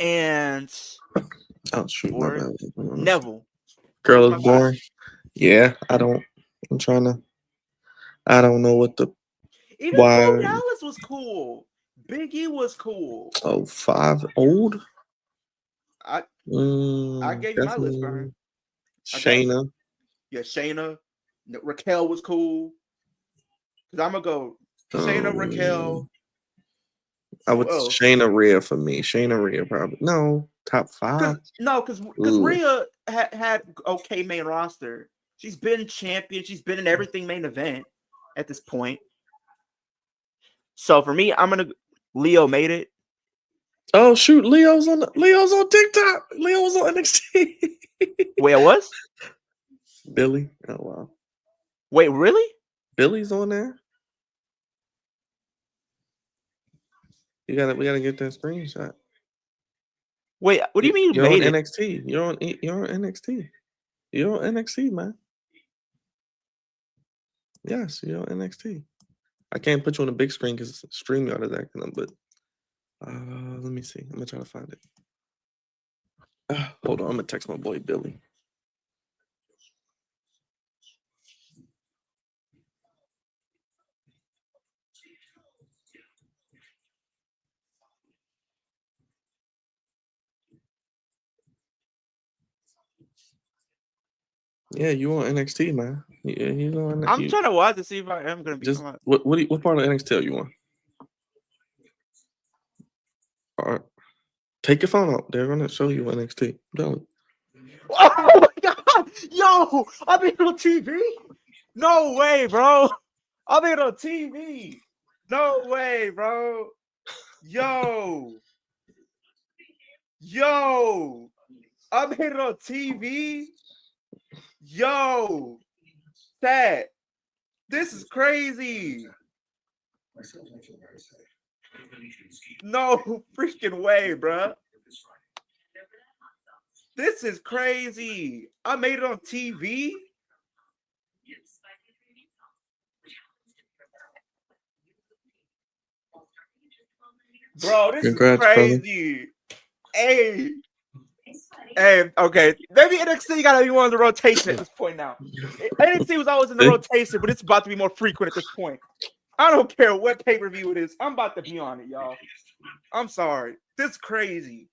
And Oh, shoot. My bad. Neville. Girl is boring. Yeah, I don't know what the. Even why. Bo Dallas was cool. Big E was cool. Oh, 5 old? I gave you my list, Brian. Shayna. Yeah, Shayna. Raquel was cool. Because I'm going to go Shayna, Raquel. I would Shayna Rhea for me. Shayna Rhea probably. No, top 5. Because Rhea had okay main roster. She's been champion. She's been in everything main event at this point. So for me, I'm gonna Leo made it. Oh shoot, Leo's on TikTok. Leo was on NXT. Wait, it was? Billy. Oh wow. Wait, really? Billy's on there. We gotta get that screenshot. Wait, what do you mean you're made on it? NXT? You're on NXT. You're on NXT, man. Yes, you're on NXT. I can't put you on a big screen because StreamYard is acting up, but let me see. I'm gonna try to find it. Hold on, I'm gonna text my boy Billy. Yeah, you on NXT, man. Yeah, he's on. I'm trying to watch to see if I am gonna be. Just what part of NXT are you on? All right. Take your phone out. They're gonna show you NXT. Don't. Oh my god! Yo, I've been on TV. No way, bro. I've been on TV. No way, bro. Yo, I'm hitting on TV. Yo, Dad, this is crazy. No freaking way, bro. This is crazy. I made it on TV. Bro, this Congrats, is crazy. Hey, okay. Maybe NXT gotta be one of the rotation at this point now. NXT was always in the rotation, but it's about to be more frequent at this point. I don't care what pay-per-view it is. I'm about to be on it, y'all. I'm sorry. This is crazy.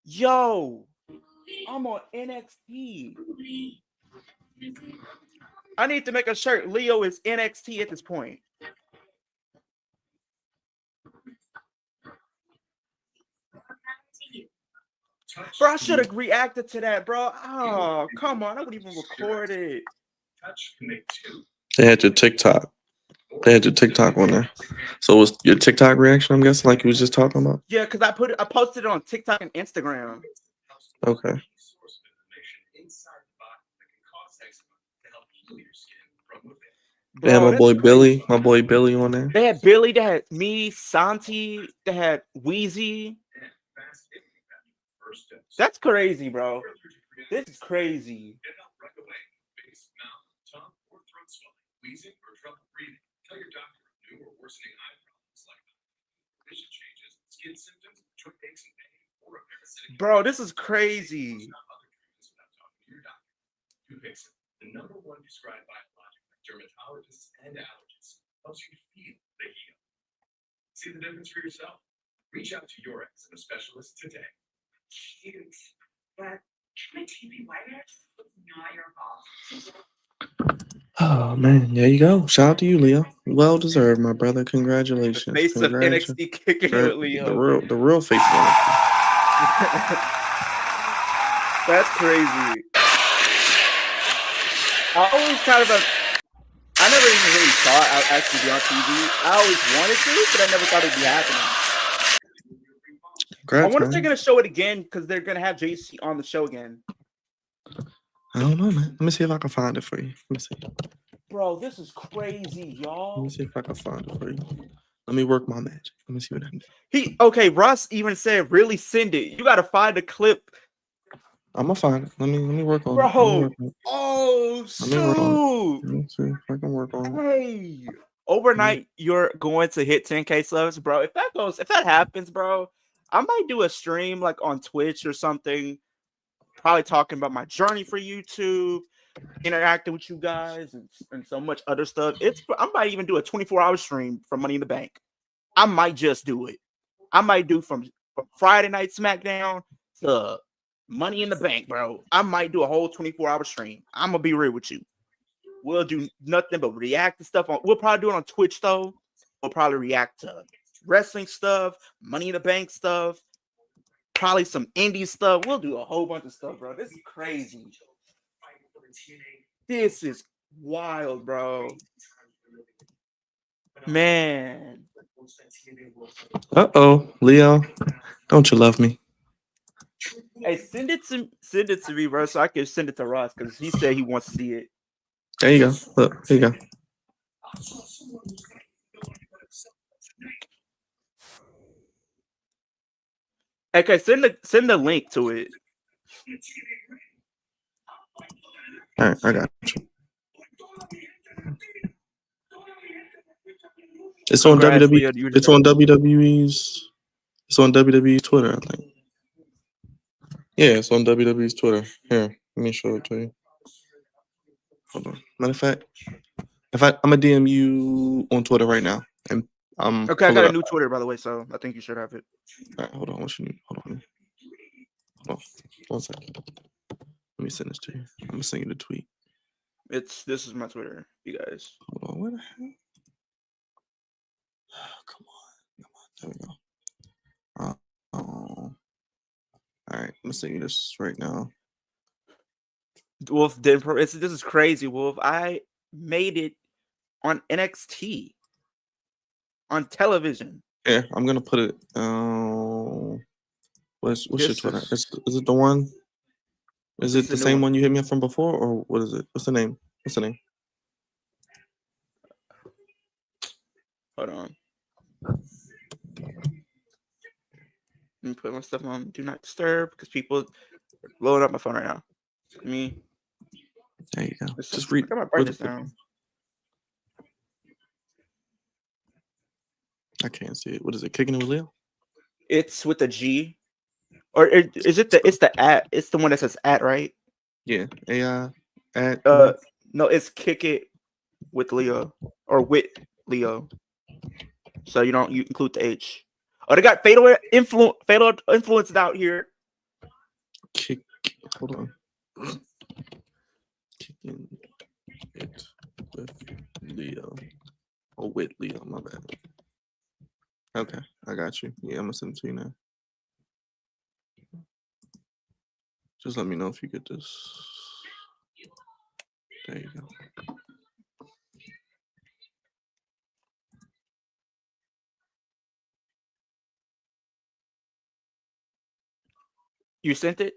Yo, I'm on NXT. I need to make a shirt. Leo is NXT at this point. Bro, I should have reacted to that, bro. Oh, come on. I wouldn't even record it. They had your TikTok. They had your TikTok on there. So was your TikTok reaction, I'm guessing, like you was just talking about? Yeah, because I posted it on TikTok and Instagram. Okay. They had Bro, my boy that's Billy. crazy. My boy Billy on there. They had Billy, they had me, Santi, they had Wheezy. That's crazy, bro. This is crazy. Bro, this is crazy. The number one prescribed biologic by dermatologists and allergists helps you feel the heal. See the difference for yourself? Reach out to your eczema specialist today. But my TV whiteness was not your fault. Oh man, there you go. Shout out to you, Leo. Well deserved, my brother. Congratulations. The face of NXT kicking it with Leo. The real face of NXT. That's crazy. I never even really thought I'd actually be on TV. I always wanted to, but I never thought it'd be happening. Congrats, I wonder if man. they're gonna show it again because they're gonna have JC on the show again. I don't know, man. Let me see if I can find it for you. Let me see. Bro, this is crazy, Let y'all. me see if I can find it for you. Let me work my magic. Let me see what I can do. Okay, Russ even said, really send it. You gotta find the clip. I'm gonna find it. Let me work on it. Let me Bro, work on it. oh Let me work on it. shoot. Let me see if I can work on it. Hey, overnight you're going to hit 10K subs, bro. If that happens, bro, I might do a stream like on Twitch or something, probably talking about my journey for YouTube, interacting with you guys, and so much other stuff. I might even do a 24-hour stream from Money in the Bank. I might just do it. I might do from Friday Night SmackDown to Money in the Bank, bro. I might do a whole 24-hour stream. I'm gonna be real with you. We'll do nothing but react to stuff we'll probably do it on Twitch though. We'll probably react to wrestling stuff, Money in the Bank stuff, probably some indie stuff. We'll do a whole bunch of stuff, bro. This is crazy. This is wild, bro. Man. Leo. Don't you love me? Hey, send it to me, bro, so I can send it to Ross because he said he wants to see it. There you go. Look, here you go. Okay, send the link to it. All right, I got you. It's on Congrats, WWE. Leo, It's on WWE's. It's on WWE's Twitter, I think. Yeah, it's on WWE's Twitter. Here, let me show it to you. Hold on. Matter of fact, I'm gonna DM you on Twitter right now, and Okay, I got a new Twitter, by the way, so I think you should have it. All right, hold on. What you need? Hold on. 1 second. Let me send this to you. I'm gonna send you the tweet. This is my Twitter, you guys. Hold on. Where the hell? Oh, come on. There we go. All right, I'm gonna send you this right now. Wolf didn't. This is crazy, Wolf. I made it on NXT on television. Yeah, I'm gonna put it. What's your Twitter? Is it the one? Is it the same one you hit me up from before, or what is it? What's the name? Hold on. Let me put my stuff on Do Not Disturb because people are blowing up my phone right now. There you go. Just read. I got my brightness down. I can't see it. What is it? Kicking it with Leo? It's with a G, or is it the? It's the at. It's the one that says at, right? Yeah. AI at. No, it's kick it with Leo or with Leo. So you include the H. Oh, they got fatal influence out here. Kick. Hold on. Kicking it with Leo. Oh, with Leo. My bad. Okay, I got you. Yeah, I'm gonna send it to you now. Just let me know if you get this. There you go. You sent it?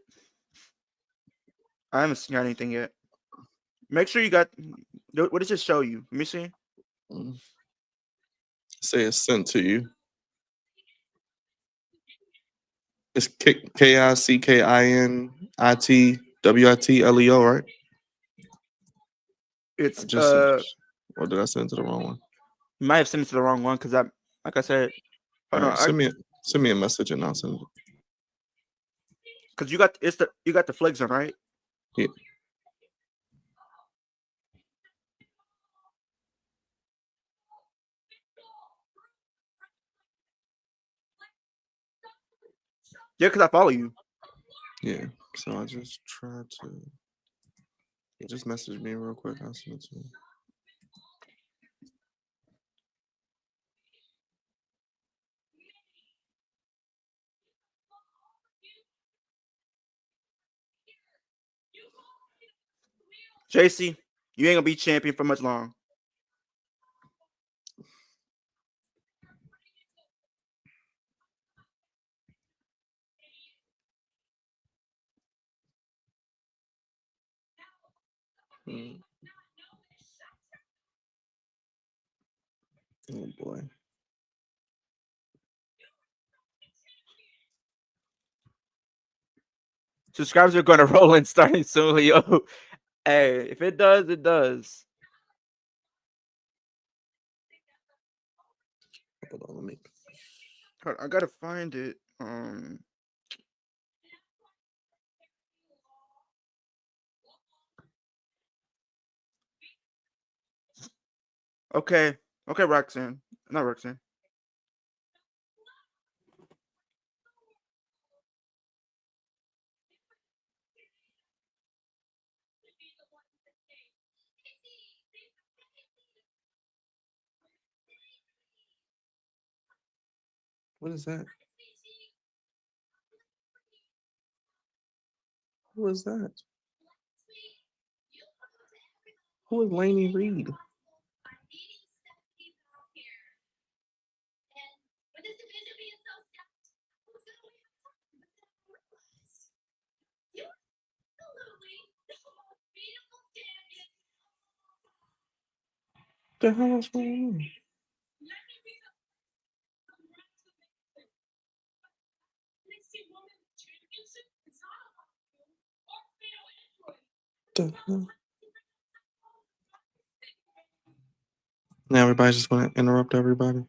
I haven't seen anything yet. Make sure you got. What does it show you? Let me see. Say it's sent to you. It's KICKINITWITLEO, right? It's I just sent it. Or did I send it to the wrong one? You might have sent it to the wrong one because like I said, All right, send me a message and I'll send it. Because you got the flags on, right? Yeah. Yeah, because I follow you. Yeah. So I just tried to. Yeah, just message me real quick. I'll send it to you. JC, you ain't gonna be champion for much long. Oh boy. Subscribers are gonna roll in starting soon, yo. Hey, if it does, it does. Hold on, let me. I gotta find it. Okay, Roxanne. Not Roxanne. What is that? Who is that? Who is Lainey Reed? The hell is going on? The hell? Now everybody's just going to interrupt everybody. Is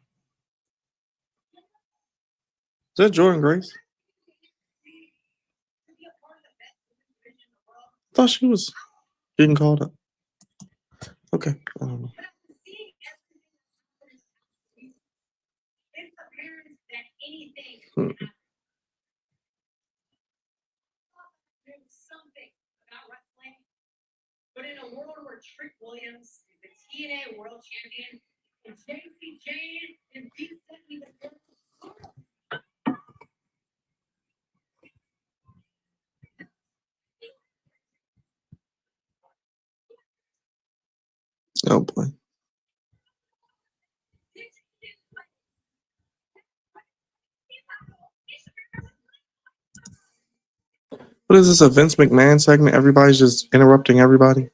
that Jordan Grace? I thought she was getting called up. Okay, I don't know. But in a world where Trick Williams is the TNA World Champion and JC Jane and D7 the Oh boy. What is this, a Vince McMahon segment? Everybody's just interrupting everybody.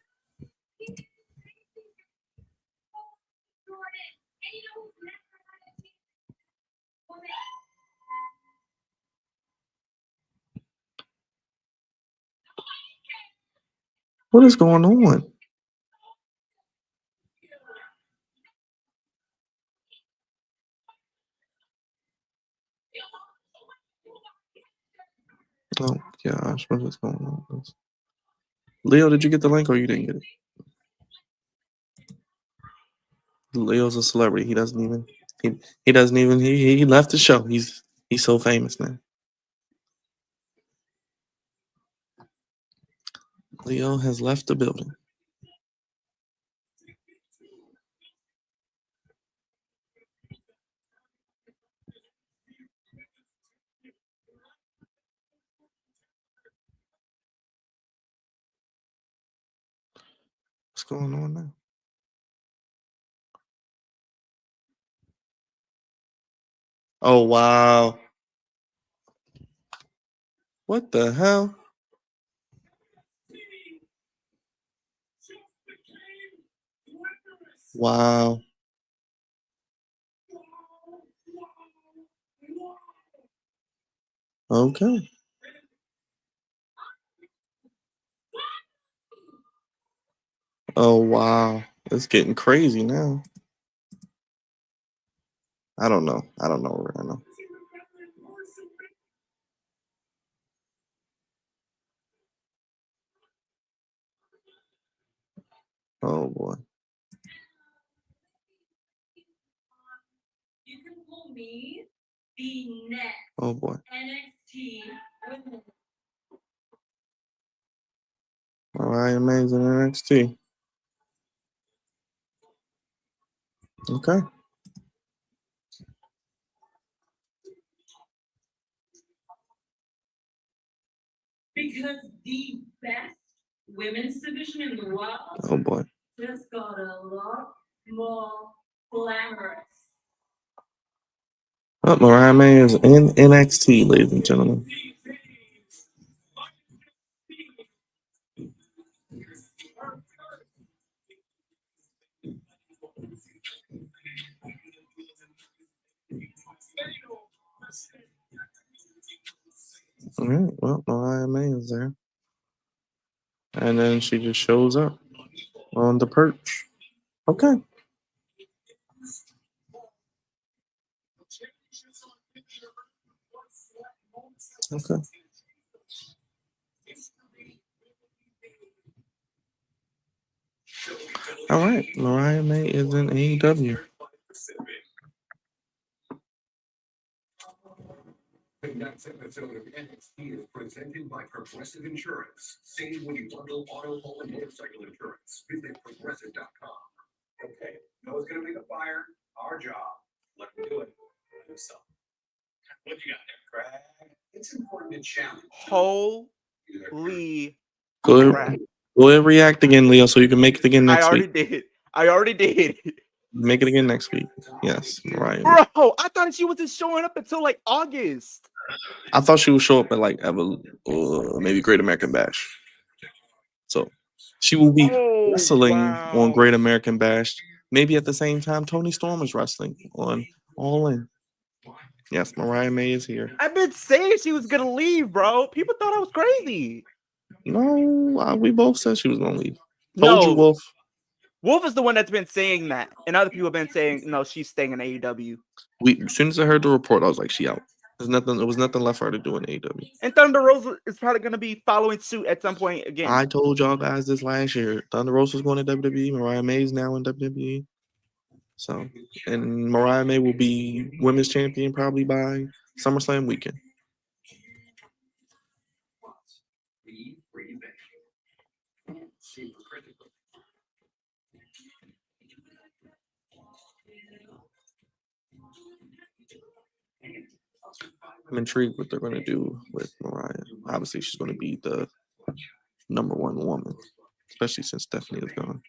What is going on? Oh gosh, what is going on? Leo, did you get the link or you didn't get it? Leo's a celebrity. He doesn't even he left the show. He's so famous now. Leo has left the building. What's going on now? Oh wow. What the hell? Wow. Okay. Oh wow. It's getting crazy now. I don't know. I don't know. Oh boy. You can pull me the next Oh boy. NXT women. Mariah May's in NXT. Okay. Because the best women's division in the world Oh boy. just got a lot more glamorous. Oh, Mariah May is in NXT, ladies and gentlemen. All right. Well, Mariah May is there. And then she just shows up on the perch. Okay. Okay. All right. Mariah May is in AEW. Tonight's episode of NXT is presented by Progressive Insurance. Save when you bundle auto, home, and motorcycle insurance. Visit progressive.com. Okay, who's gonna be the fire? Our job. Let me do it. So, what you got there, Craig? It's important to challenge. Holy Go crap. ahead, react again, Leo, so you can make it again next week. I already did. Make it again next week. Yes, Mariah. Bro, I thought she wasn't showing up until like August. I thought she would show up at like maybe Great American Bash. So she will be wrestling on Great American Bash. Maybe at the same time Tony Storm is wrestling on All In. Yes, Mariah May is here. I've been saying she was gonna leave, bro. People thought I was crazy. No, we both said she was gonna leave. Told you, No, Wolf. Wolf is the one that's been saying that, and other people have been saying no, she's staying in AEW. As soon as I heard the report, I was like, she out. There was nothing left for her to do in AEW. And Thunder Rosa is probably going to be following suit at some point again. I told y'all guys this last year. Thunder Rosa is going to WWE. Mariah May is now in WWE. So, and Mariah May will be women's champion probably by SummerSlam weekend. I'm intrigued what they're going to do with Mariah. Obviously, she's going to be the number one woman, especially since Stephanie is gone.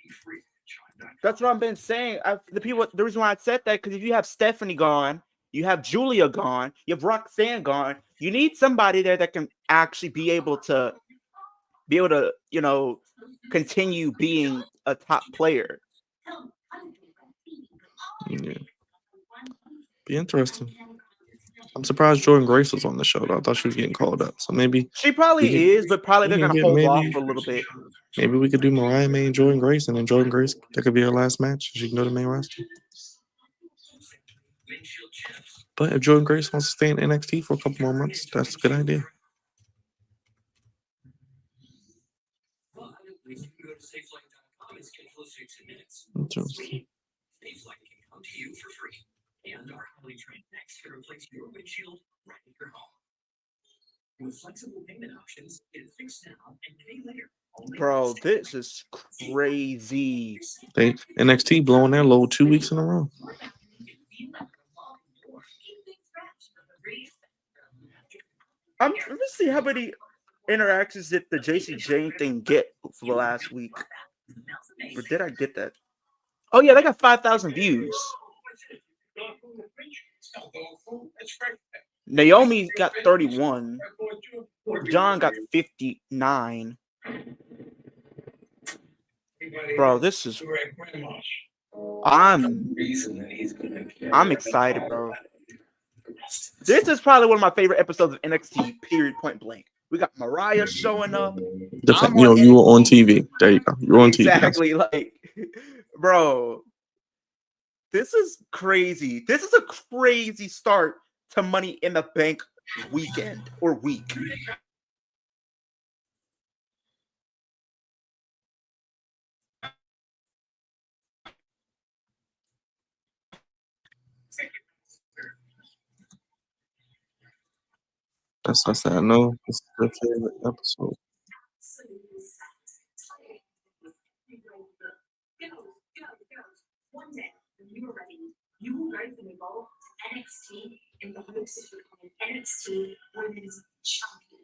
That's what I've been saying. The reason why I said that, because if you have Stephanie gone, you have Julia gone, you have Roxanne gone, you need somebody there that can actually be able to, continue being a top player. Yeah. Be interesting. I'm surprised Jordan Grace was on the show, though. I thought she was getting called up. So maybe she probably is, but probably they're going to hold off for a little bit. Maybe we could do Mariah May and Jordan Grace, and then Jordan Grace, that could be her last match. She can go to the main roster. But if Jordan Grace wants to stay in NXT for a couple more months, that's a good idea. You can go to safelight.com and schedule a 60 minutes. Interesting. SafeLight can come to you for free. And our highly trained techs can replace your windshield right at your home. With flexible payment options, get it fixed now and pay later. Bro, this is crazy. They NXT blowing their load 2 weeks in a row. Let me see how many interactions did the JC Jane thing get for the last week. Or did I get that? Oh yeah, they got 5,000 views. Naomi got 31. John got 59. Bro, this is. I'm excited, bro. This is probably one of my favorite episodes of NXT. Period. Point blank. We got Mariah showing up. You were on TV. There you go. You're on TV. Exactly. Like, bro, this is crazy. This is a crazy start to Money in the Bank weekend or week. That's what I said. I know this is your favorite episode. One day, when you are ready, you will write the involved NXT in the hopes of becoming NXT Women's Champion.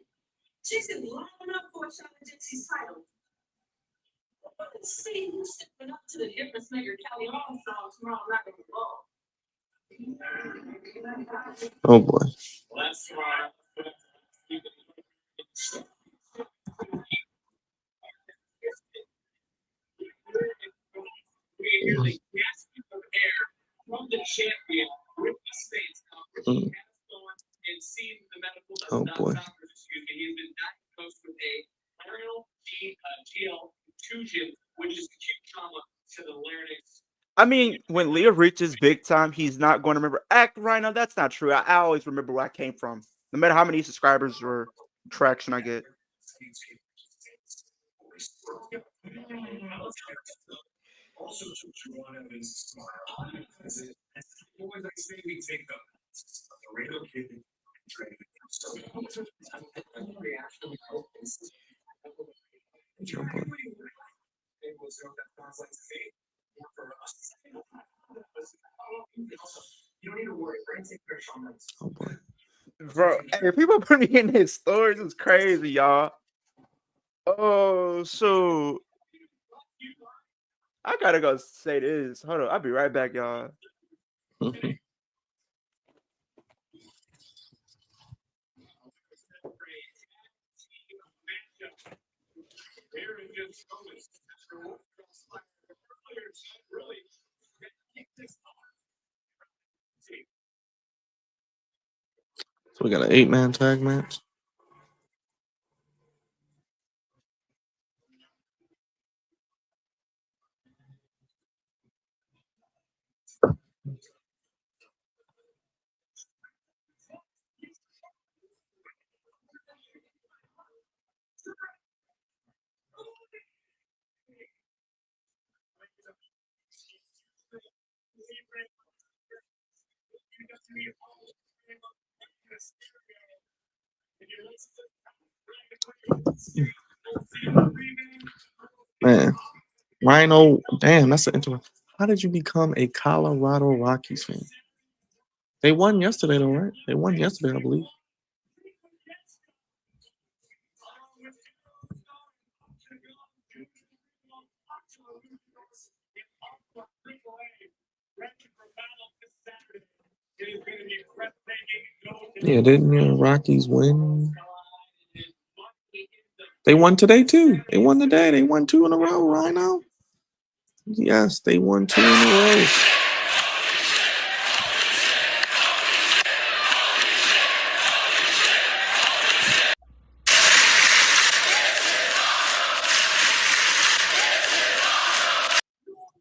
She's been long enough for a shot at Dixie's title. Let's see who's stepping up to the difference maker Kelly Armstrong tomorrow night at the ball. Oh boy. Oh boy. I mean, when Leah reaches big time, he's not going to remember. Rhino, that's not true. I always remember where I came from, no matter how many subscribers or traction I get. Also took Juwan Evans' smile. Always I say we take the radio kid and trade it. So you don't need to worry. We're take pressure on that. Oh boy. Bro, hey, people putting me in his stories is crazy, y'all. Oh, so I gotta go say this. Hold on, I'll be right back, y'all. So we got an 8-man tag match. Man, Rhino, damn, that's an interesting. How did you become a Colorado Rockies fan? They won yesterday, though, right? They won yesterday, I believe. Yeah, didn't the Rockies win? They won today, too. They won today. They won 2 in a row, Rhino. Yes, they won 2 in a row.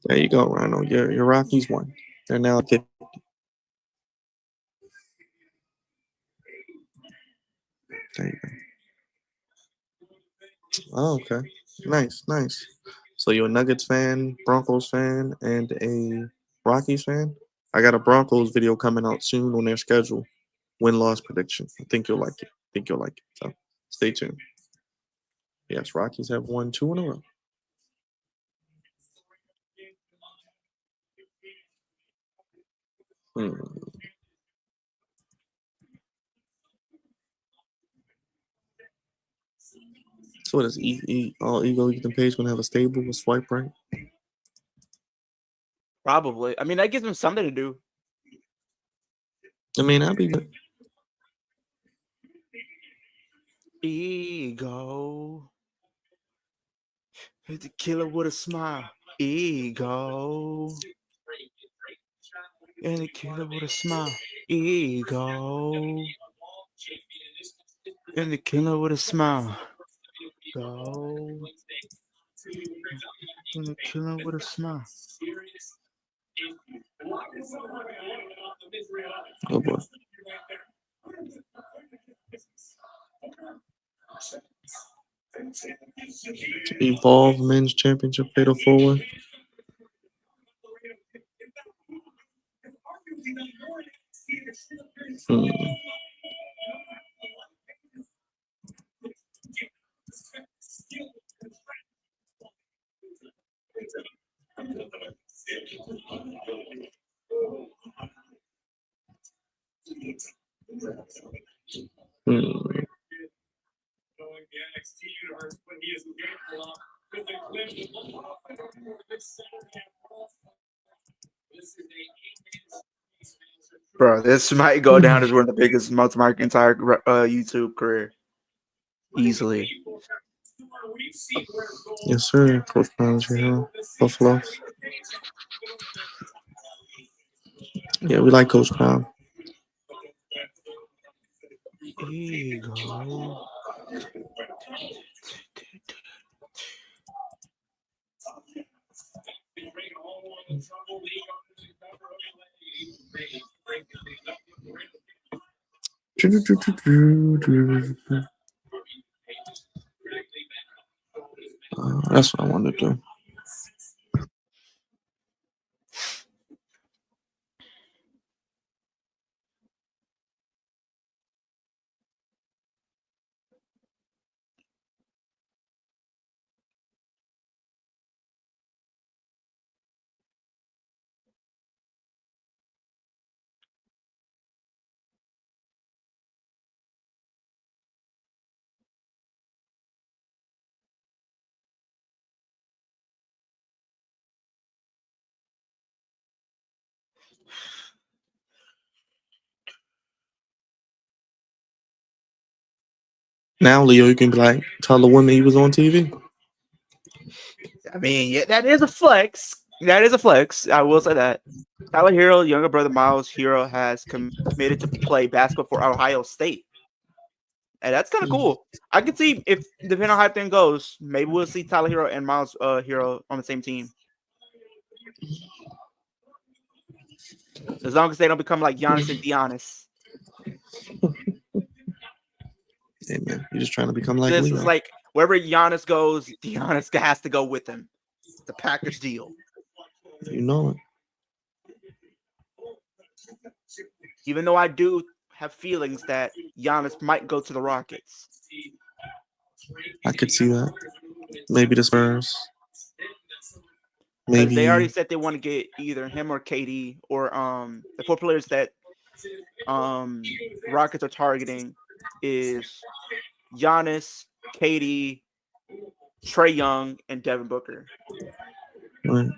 There you go, Rhino. Your Rockies won. They're now 50. There you go. Oh, okay. Nice, nice. So you're a Nuggets fan, Broncos fan, and a Rockies fan? I got a Broncos video coming out soon on their schedule. Win-loss prediction. I think you'll like it. So stay tuned. Yes, Rockies have won 2 in a row. So what is all ego Ethan Page gonna have a stable with swipe right? Probably. I mean, that gives him something to do. I mean, that'd be good. Ego. Hit the killer with a smile. Ego. And the killer with a smile. Ego. And the killer with a smile. Go. And the killer with a smile. Oh boy. Evolve Men's Championship Fatal 4-Way. Bro, this might go down as one of the biggest months of my entire YouTube career. Easily. Yes, sir. Coach Brown's here. Buffalo. Yeah, we like Coach Brown. Ego. That's what I wanted to do. Now, Leo, you can be like, tell the women he was on TV. I mean, yeah, that is a flex. That is a flex. I will say that. Tyler Hero, younger brother Miles Hero, has committed to play basketball for Ohio State. And that's kind of cool. I can see if, depending on how everything goes, maybe we'll see Tyler Hero and Miles Hero on the same team. As long as they don't become like Giannis and Giannis. Hey, man, you're just trying to become like This Leo. is like wherever Giannis goes, Giannis has to go with him. It's a package deal. You know it. Even though I do have feelings that Giannis might go to the Rockets. I could see that. Maybe the Spurs. Because Maybe they already said they want to get either him or KD or the 4 players that Rockets are targeting is Giannis, KD, Trae Young, and Devin Booker. right.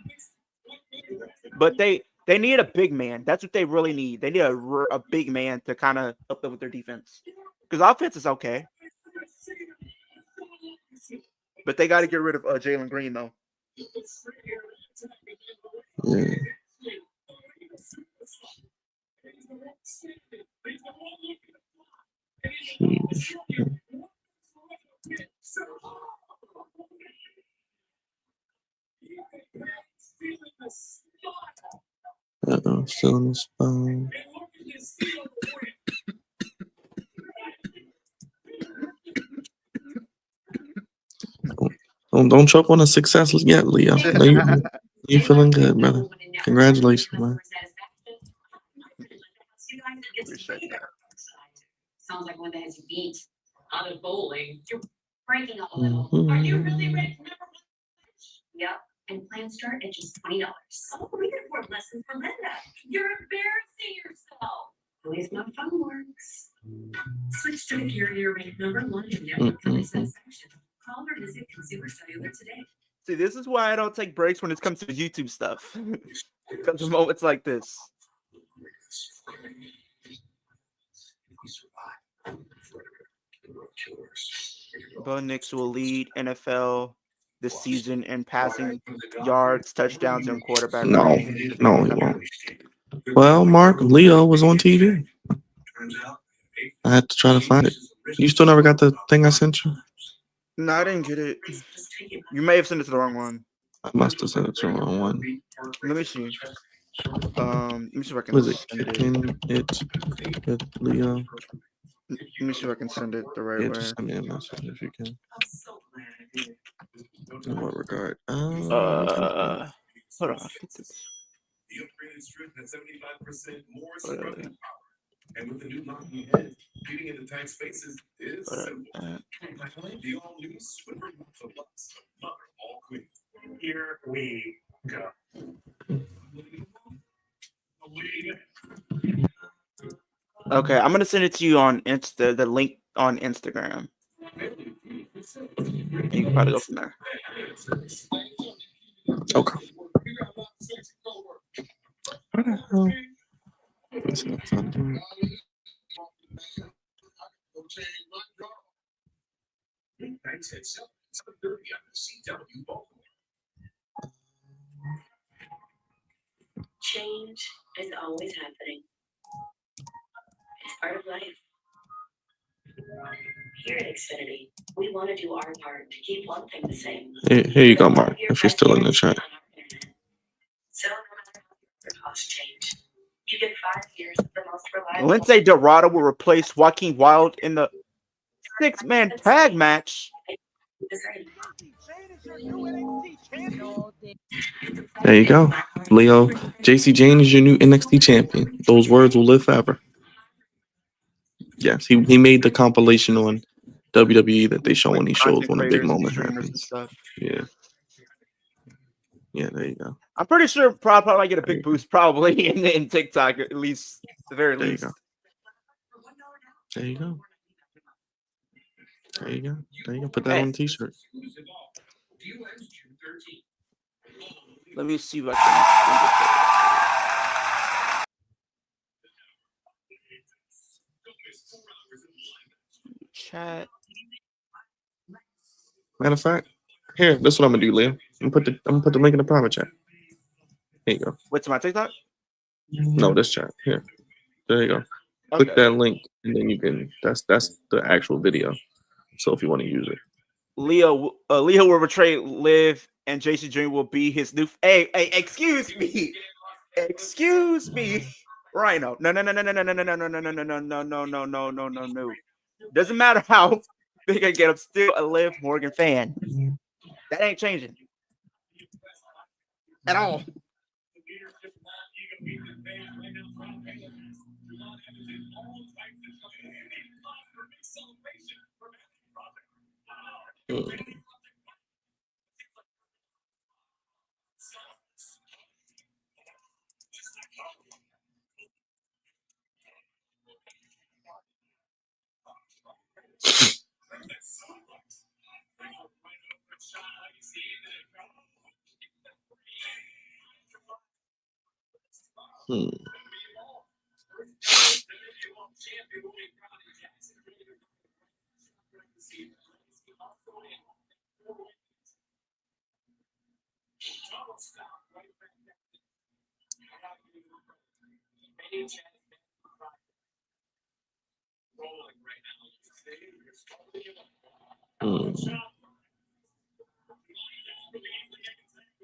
But they need a big man. That's what they really need. They need a big man to kind of help them with their defense. Because offense is okay. But they got to get rid of Jalen Green, though. Yeah. Sheesh. Still in the spine. Don't choke on a success yet, Leo. No, you feeling good, brother. Congratulations, man. Appreciate that. Sounds like one that has you beat. Out of bowling. You're breaking up a little. Are you really ready to never? Yep. And plans start at just $20. Oh, we can afford lessons for Linda. You're embarrassing yourself. At least my phone works. Switch to the carrier rate number one in network for satisfaction. Call or visit Consumer Cellular today. See, this is why I don't take breaks when it comes to YouTube stuff. Because of moments like this. Bo Nix will lead NFL this season in passing yards, touchdowns, and quarterback No, rating. no, he won't. Well, Mark, Leo was on TV. I had to try to find it. You still never got the thing I sent you? No, I didn't get it. You may have sent it to the wrong one. I must have sent it to the wrong one. Let me see. Let me see if I can What is it? send it. Kicking it with Leo. Let me see if I can send it the right Yeah, way. just send me a message if you can. In what regard? Hold on. Get this. The upgraded strip has 75% more Whatever. scrubbing power. And with the new locking head, getting into tight spaces is simple. The all-new Swimmer Plus, mother of all queens. Here we go. Okay, I'm gonna send it to you on the link on Instagram. And you can probably go from there. Okay. What the hell? This is not doing it. Nights at 7:30 on the CW Baltimore. Change is always happening. It's part of life. Here at Xfinity, we want to do our part to keep one thing the same. Here you go, Mark, if you're still in the chat. So no matter how your costs change, you get 5 years of the most reliable. Lindsay Dorado will replace Joaquin Wilde in the 6-man tag match. There you go. Leo, JC Jane is your new NXT champion. Those words will live forever. Yes, he made the compilation on WWE that they show on these shows when a big moment happens. Yeah. Yeah, there you go. I'm pretty sure probably might get a big boost probably in TikTok, at least the very There you least. go. There you go. There you go. There you go. Put that on a t-shirt. Let me see if I can chat. Matter of fact, here, this is what I'm gonna do, Leo. I'm gonna put the link in the private chat. There you go. What's my TikTok? No, this chat. Here. There you go. Okay. Click that link and then you can that's the actual video. So if you want to use it. Leo will betray Liv and JC Jr. will be his new hey, excuse me. Excuse me. Rhino. No. Doesn't matter how big I get, I'm still a Liv Morgan fan. That ain't changing. At all.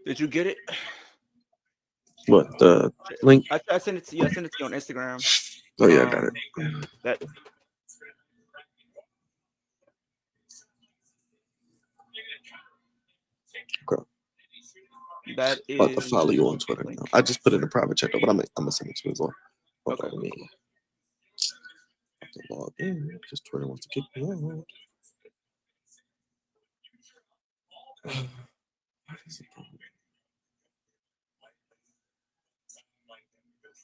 Did you get it? What, the link? I sent it to you. I sent it to you on Instagram. Oh yeah, I got it. That Okay. That About to is. follow you on Twitter now. I just put it in a private chat, but I'm gonna send it to you as well. Hold Okay, on, let me cool. have to log in because Twitter wants to kick me out. What is it?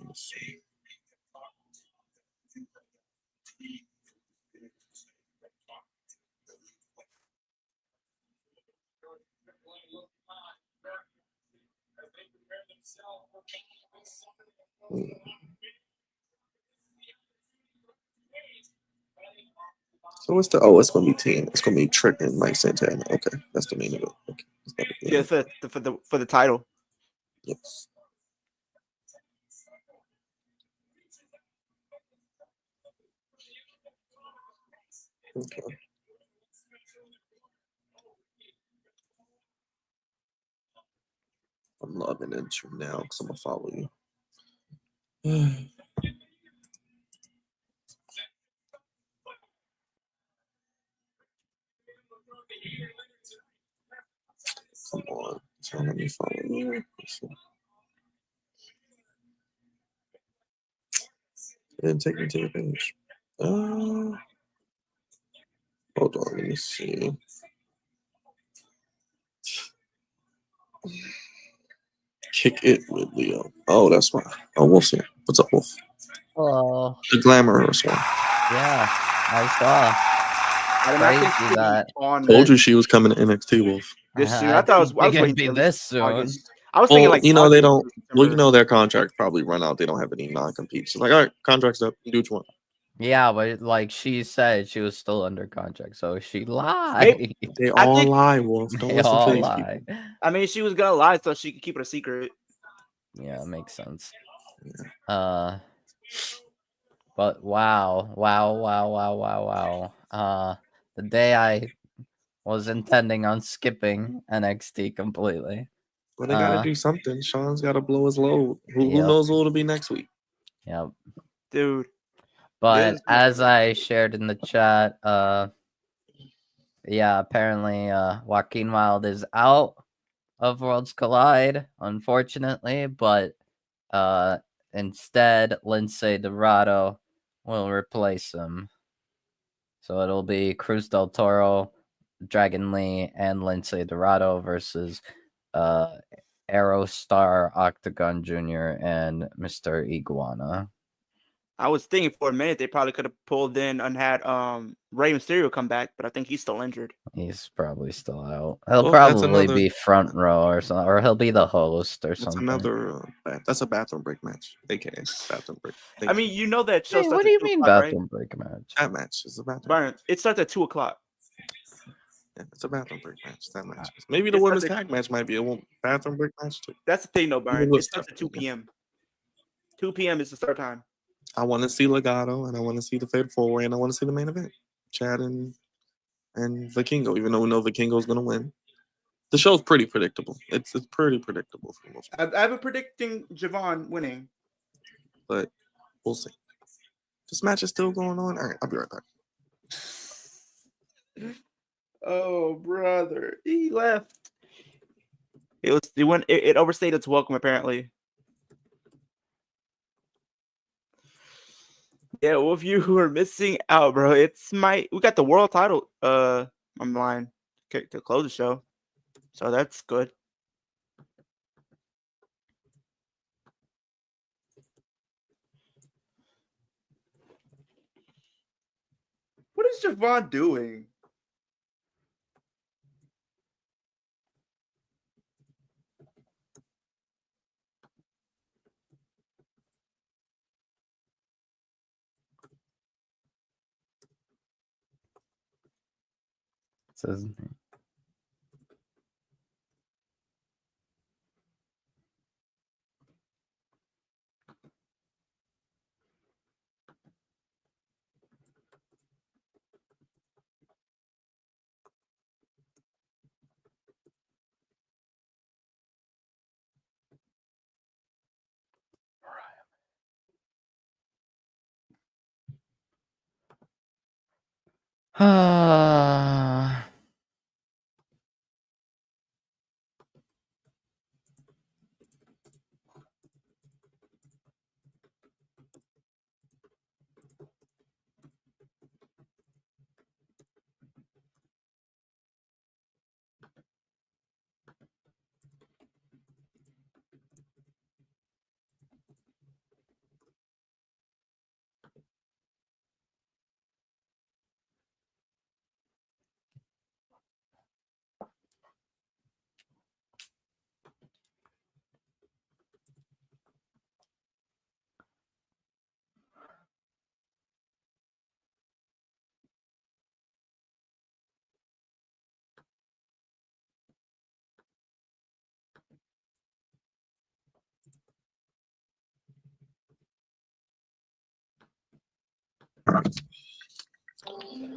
Let's see. Hmm. So what's the? Oh, it's gonna be 10. It's gonna be Trick and Mike Santana. Okay, that's the main event. Okay, that's not the main Yeah, event. for the title. Yes. Okay. I'm logging into now because I'm gonna follow you. Come on. So let me follow you. Let's see. It didn't take me to your page. Hold on, let me see. Kick it with Leo. Oh, that's why. Oh, Wolf's here. What's up, Wolf? Oh, The glamorous one. yeah, I saw. I did not think Crazy she'd be that. on Told you she was coming to NXT, Wolf. this soon. I I thought didn't think was it'd waiting be till this soon. August. I was thinking Well, like you know, they August don't. or Well, you September. know, their contract probably run out. They don't have any non-competes. It's like, all right, contract's up. You do what you want. Yeah, but like she said, she was still under contract, so she lied. Maybe, They I all think- lie, Wolf. Don't They listen to all these lie. people. I mean, she was gonna lie so she could keep it a secret. Yeah, makes sense. Yeah. But wow. The day I was intending on skipping NXT completely. Well, they got to do something. Sean's got to blow his load. Who Yep. knows what it'll be next week? Yep. Dude. But This as man. I shared in the chat, yeah, apparently Joaquin Wild is out of Worlds Collide, unfortunately, but instead Lindsay Dorado will replace him. So it'll be Cruz del Toro, Dragon Lee, and Lindsay Dorado versus Aerostar Octagon Jr. and Mr. Iguana. I was thinking for a minute they probably could have pulled in and had Rey Mysterio come back, but I think he's still injured. He's probably still out. He'll Well, that's probably another- be front row or something, or he'll be the host or That's something. another. That's a bathroom break match, aka bathroom break. I mean, you know that show Hey, starts what do at you 2 mean o'clock, bathroom break match? that match is a bathroom. Byron, it starts at 2 o'clock. Yeah, it's a bathroom break match. That match. Maybe the It's women's such a- tag match might be a bathroom break match too. That's the thing, though, Byron. with It starts at 2 Stephanie, p.m. 2 p.m. is the start time. I want to see Legato and I want to see the Fatal 4-Way and I want to see the main event. Chad and Vikingo, even though we know Vikingo's gonna win. The show's pretty predictable. It's pretty predictable for the most part, I have been predicting Javon winning. but we'll see. This match is still going on. All right, I'll be right back. Oh, brother, he left. It overstayed its welcome, apparently. Yeah, well, if you were missing out, bro, we got the world title on the line to close the show, so that's good. What is Javon doing? Says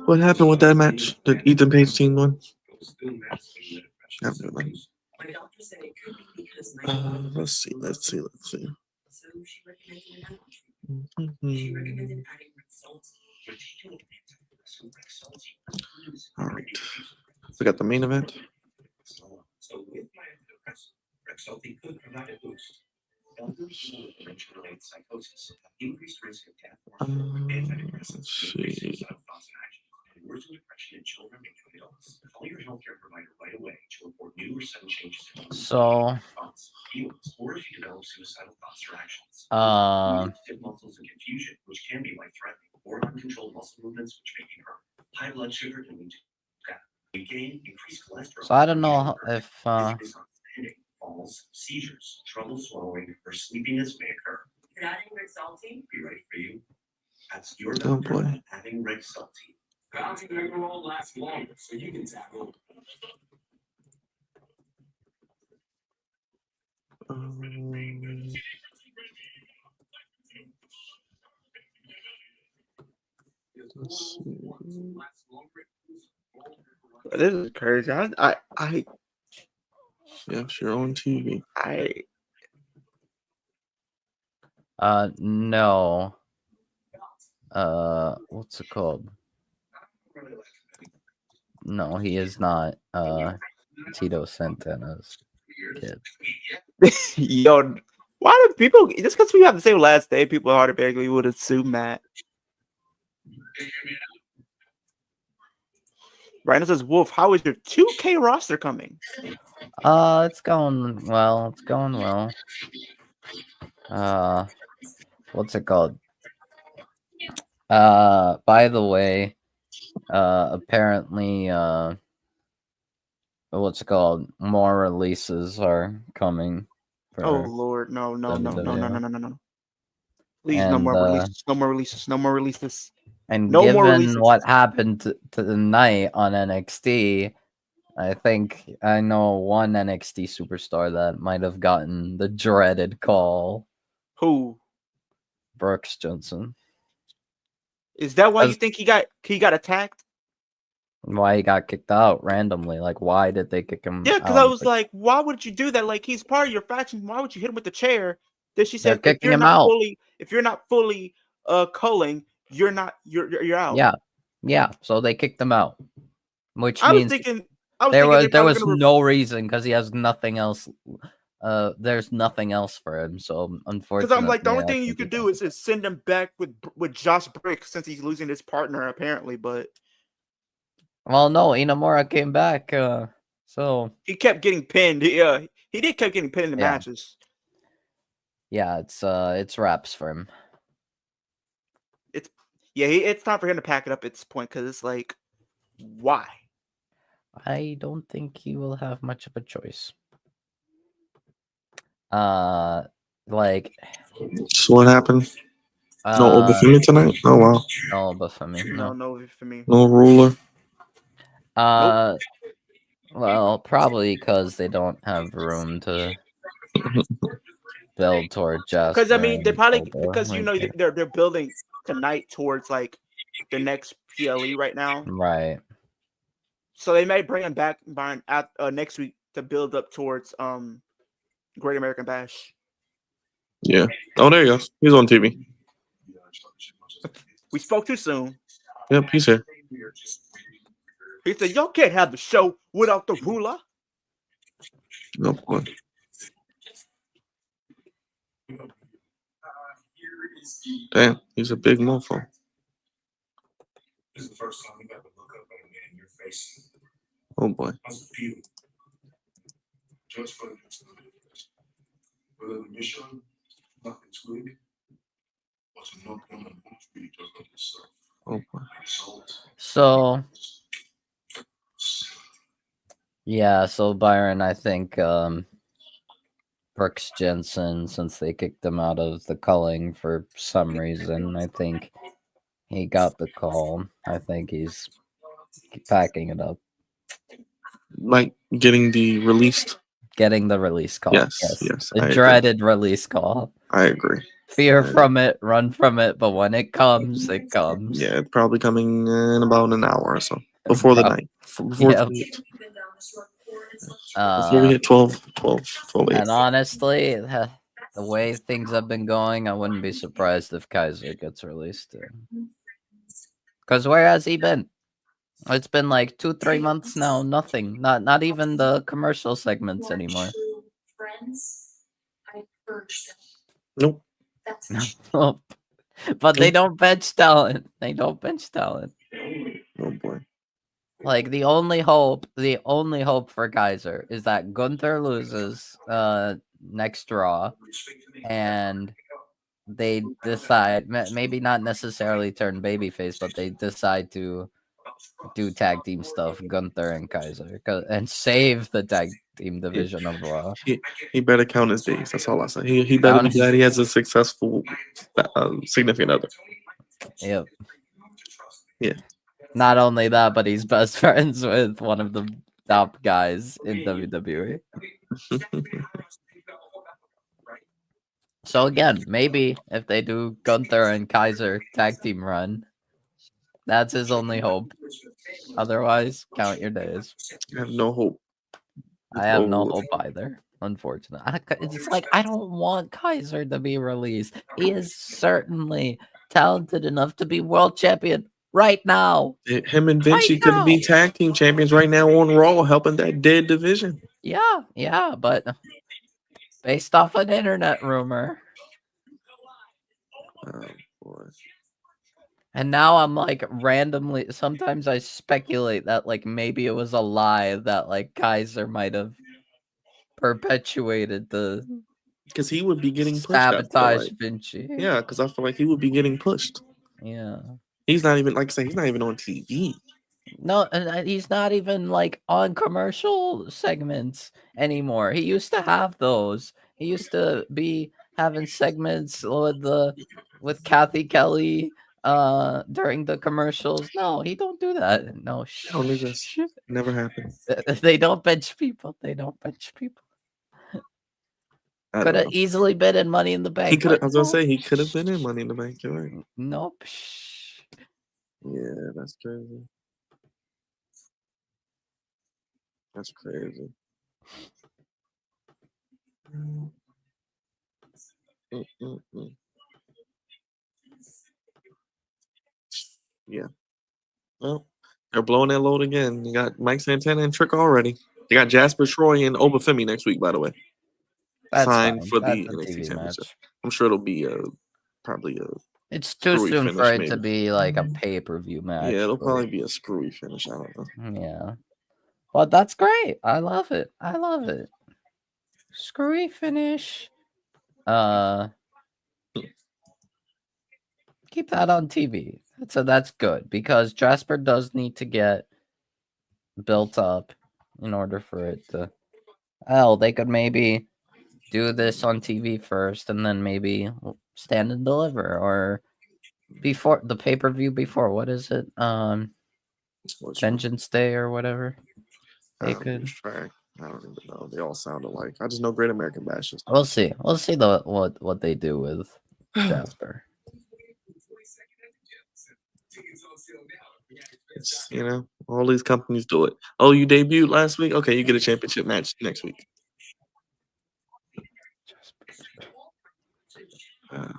What happened with that match? Did Ethan Page team win? Have a good one. My doctor said it could be because my Let's see. so she recommended an She recommended adding Rexulti. All right. We got the main event. So with my antidepressant, Rexulti could provide a boost. Prevention-related psychosis, increased risk of death, Let's see. and worsen depression in children and adults. Call your healthcare provider right away to report new or sudden changes in So, thoughts, feelings, or if you develop suicidal thoughts or actions. Stiff muscles and confusion, which can be life-threatening, or uncontrolled muscle movements, which may be hurt. High blood sugar can lead to death. Weight gain, increased cholesterol. so I don't know if Misunderstanding, falls, seizures, trouble swallowing, or sleepiness may occur. Could adding Rexulti Be right for you. That's your Oh, doctor boy. having Rexulti. Bounty will last longer, so you can tackle. Let's see. This is crazy. Yes, you're on TV. no. What's it called? No, he is not Tito Santana's kid. Yo, why do people just because we have the same last name, people automatically would assume that? Brandon says, Wolf, how is your 2K roster coming? It's going well. It's going well. What's it called? By the way, apparently, what's it called? More releases are coming. Oh Lord, no. Please, And, no more releases. No more releases. No more releases. And No more given releases. what happened to tonight on NXT, I think I know one NXT superstar that might have gotten the dreaded call. Who? Brooks Johnson. Is that why you think he got attacked? Why he got kicked out randomly? Like, why did they kick him? Yeah, because I was like, why would you do that? Like, he's part of your faction. Why would you hit him with the chair? Then she said, if you're not fully culling, you're out. Yeah. So they kicked him out, which I was means thinking there was no reason because he has nothing else. There's nothing else for him. So unfortunately, because I'm like, the only thing you could do is send him back with Josh Brick since he's losing his partner apparently. But well, no, Inamura came back. So he kept getting pinned. Yeah, he did keep getting pinned in the matches. Yeah, it's wraps for him. It's time for him to pack it up at this point because it's like, why? I don't think he will have much of a choice. Like, so what happened? No Obafemi tonight? Oh wow. No Obafemi. No Obafemi. No ruler. Well, probably because they don't have room to build toward just. Because I mean, they probably because they're building tonight towards like the next PLE right now. Right. So they may bring him back next week to build up towards Great American Bash. Yeah. Oh, there he goes. He's on TV. We spoke too soon. Yep, he's here. He said, y'all can't have the show without the ruler. No point. Damn, he's a big mofo. This is the first time you got to look up at a man in your face. Oh boy. How's it feel? Just for the next whether the mission, nothing twig, what's enough on the street doesn't yourself. Oh boy. So yeah, so Byron, I think Brooks Jensen, since they kicked him out of the culling for some reason, I think he got the call. I think he's packing it up. Like getting the release call. Yes. The dreaded release call. I agree. Fear And- from it, run from it, but when it comes, it comes. Yeah, it's probably coming in about an hour or so before the Prob- night. Before, Yep. before we hit 12 And honestly, the way things have been going, I wouldn't be surprised if Kaiser gets released too. Because where has he been? It's been like 2-3 months now. Nothing. Not even the commercial segments anymore. Nope. But they don't bench talent. They don't bench talent. Oh boy. Like the only hope for Kaiser is that Gunther loses next Raw, and they decide maybe not necessarily turn babyface, but they decide to do tag team stuff, Gunther and Kaiser, and save the tag team division of Raw. He better count his days. That's all I say. He better be glad he has a successful significant other. Yep. Yeah. Not only that, but he's best friends with one of the top guys in WWE. So again, maybe if they do Gunther and Kaiser tag team run, that's his only hope. Otherwise, count your days. I have no hope. I have no hope either, unfortunately. It's like I don't want Kaiser to be released. He is certainly talented enough to be world champion right now. Him and Vinci Right could now. be tag team champions right now on Raw, helping that dead division. Yeah, but based off an internet rumor. Oh boy. And now I'm like randomly, sometimes I speculate that like maybe it was a lie that like Kaiser might have perpetuated the Because he would be getting pushed. sabotage Vinci. Yeah, because I feel like he would be getting pushed. Yeah. He's not even, like I say, he's not even on TV. No, and he's not even like on commercial segments anymore. He used to have those. He used to be having segments with Kathy Kelly during the commercials. No, he don't do that. No, No, niggas. Never happened. they don't bench people. They don't bench people. I Could don't have know. easily been in Money in the Bank. He could. but I was gonna no. say he could have been in Money in the Bank. You're right. Nope. Yeah, that's crazy. That's crazy. Mm. Yeah. Well, they're blowing that load again. You got Mike Santana and Trick already. They got Jasper Troy and Obafemi next week, by the way. That's Signed fine. for That's the a NXT TV Championship. match. I'm sure it'll be probably a It's too screwy soon for finish, it to maybe. be like a pay-per-view match. Yeah, it'll but- probably be a screwy finish. I don't know. Yeah. But that's great. I love it. I love it. Screwy finish. Keep that on TV. That's good because Jasper does need to get built up in order for it to. Hell, they could maybe do this on TV first and then maybe stand and deliver or before the pay-per-view before. What is it? Vengeance Day or whatever. They could. Lose track. I don't even know. They all sound alike. I just know Great American Bash is. We'll see. We'll see what they do with Jasper. It's, all these companies do it. Oh, you debuted last week? Okay, you get a championship match next week. Man.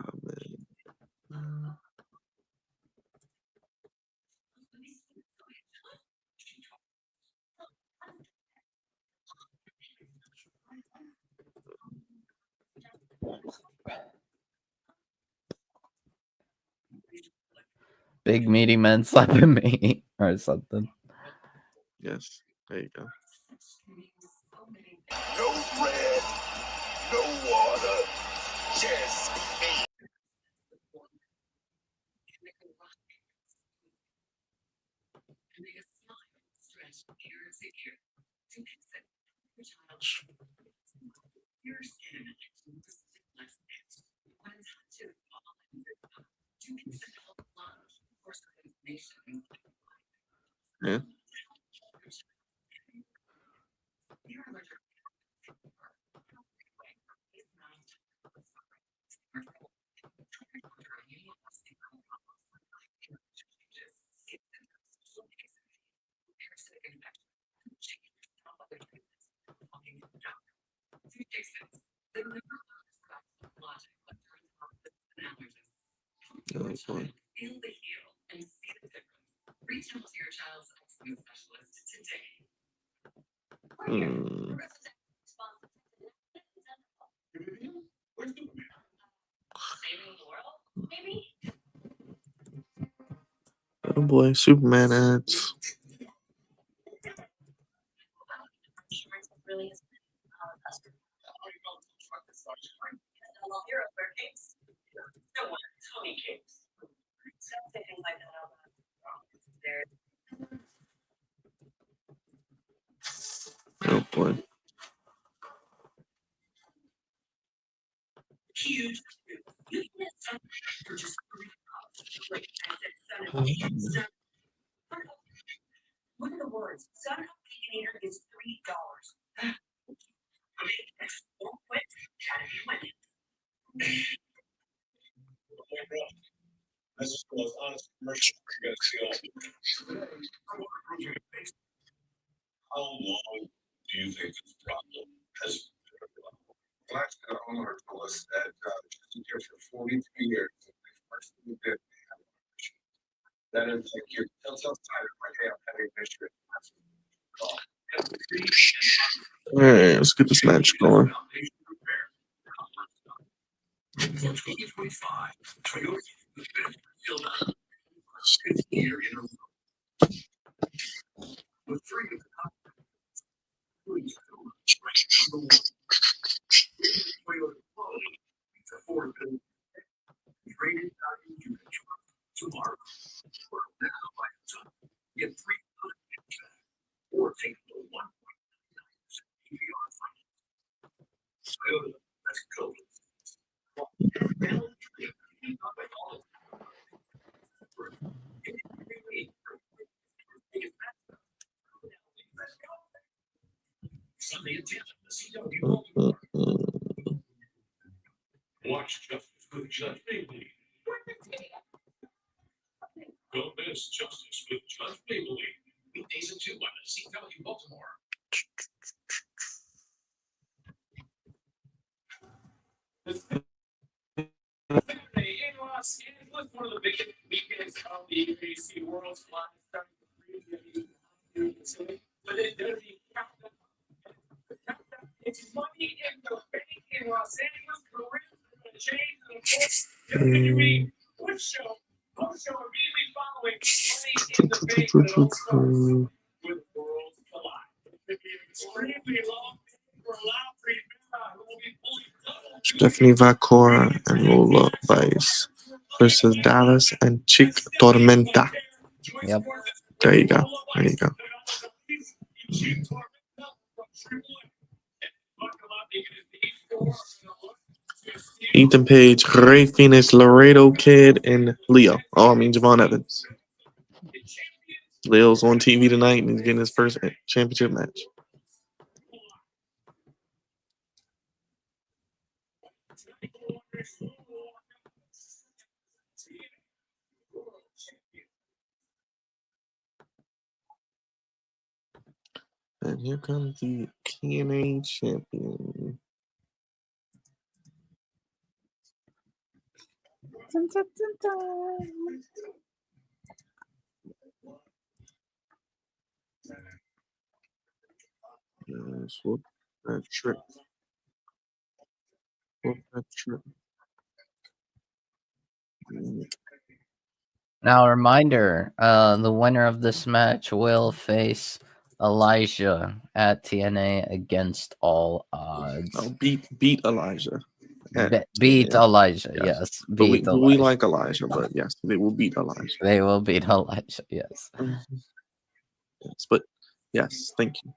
Big meaty men slapping me or something. Yes, there you go. No bread, no water, just hate. Yeah. Oh, boy. Feel the heel and see the difference. Reach out to your child's eczema specialist today. Hmm. Saving the world, maybe? Oh boy, Superman ads. Insurance really is well, heroes wear capes. No one, Tony capes. Don't say things like that out loud. Oh boy. Huge. Look at the words. Son of Baconator is $3. Won't quit. Gotta be winning. This is the most honest commercial you're gonna see all. How long do you think this problem has been around? Last owner told us that she's been here for 43 years. And the first thing we did, we had an issue. That is like your telltale sign of like, hey, I'm having an issue. Alright, let's get this match going. For 2025, Toyota fifth year in a row. With three of the top Toyota quality, it's affordability. Rated value you can trust tomorrow. Or now by the time. Get 300 back. Or take the 1.99% APR finance. Toyota, let's go. Watch Justice with Judge Maybelline. Don't miss Justice with Judge Maybelline. Weekdays at 2 on the CW Baltimore. Saturday in Los Angeles, one of the biggest weekends of the AC World's Live, starting with 3 but it does the countdown. It's money in the bank in Los Angeles. Careers are going to change. And of course, WWE would show. Both show immediately following money in the bank. But it all starts with Worlds Collide. It be extremely long for a loud three who will be fully double. Stephanie Vacora and Lola Vice versus Dallas and Chick Tormenta. Yep. There you go. There you go. Ethan Page, Ray Phoenix, Laredo Kid, and Leo. Oh, I mean Javon Evans. Leo's on TV tonight and he's getting his first championship match. And here comes the TNA champion. Whoop that trick. Whoop that trick. Now, a reminder: the winner of this match will face Elijah at TNA against all odds. Oh, beat Elijah. Beat TNA. Elijah, Yes. yes. But Beat Elijah. we like Elijah, but yes, they will beat Elijah. They will beat Elijah, yes. Yes, but yes, thank you.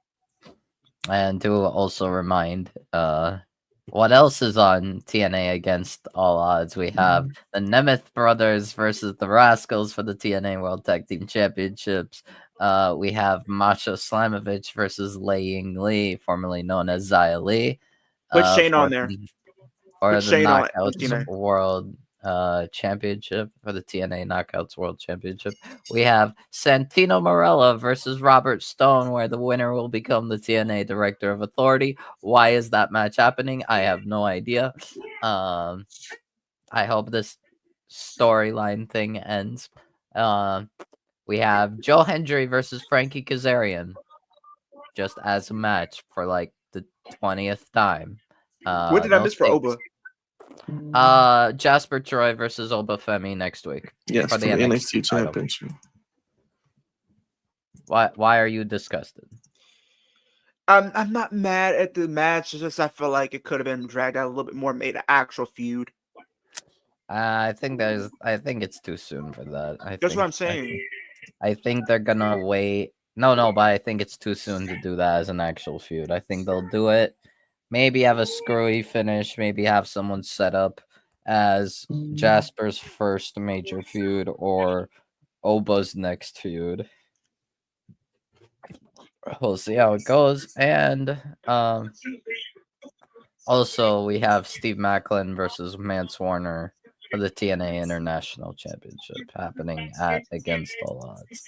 And to also remind, what else is on TNA against all odds? We have the Nemeth brothers versus the Rascals for the TNA World Tag Team Championships. We have Masha Slamovich versus Lei Ying Lee, formerly known as Xia Li. Put Shane on there. For Put the Shane on Knockouts TNA. World Championship, for the TNA Knockouts World Championship. We have Santino Marella versus Robert Stone, where the winner will become the TNA Director of Authority. Why is that match happening? I have no idea. I hope this storyline thing ends. We have Joe Hendry versus Frankie Kazarian, just as a match for like the 20th time. What did I No miss for stakes. Oba? Jasper Troy versus Obafemi next week. Yes, for for the the NXT NXT title. Championship. Why are you disgusted? I'm not mad at the match. It's just I feel like it could have been dragged out a little bit more, made an actual feud. I think it's too soon for that. That's what I'm saying. I think they're gonna wait. No, but I think it's too soon to do that as an actual feud. I think they'll do it. Maybe have a screwy finish. Maybe have someone set up as Jasper's first major feud or Oba's next feud. We'll see how it goes. And also we have Steve Macklin versus Mance Warner for the TNA International Championship happening at Against All Odds.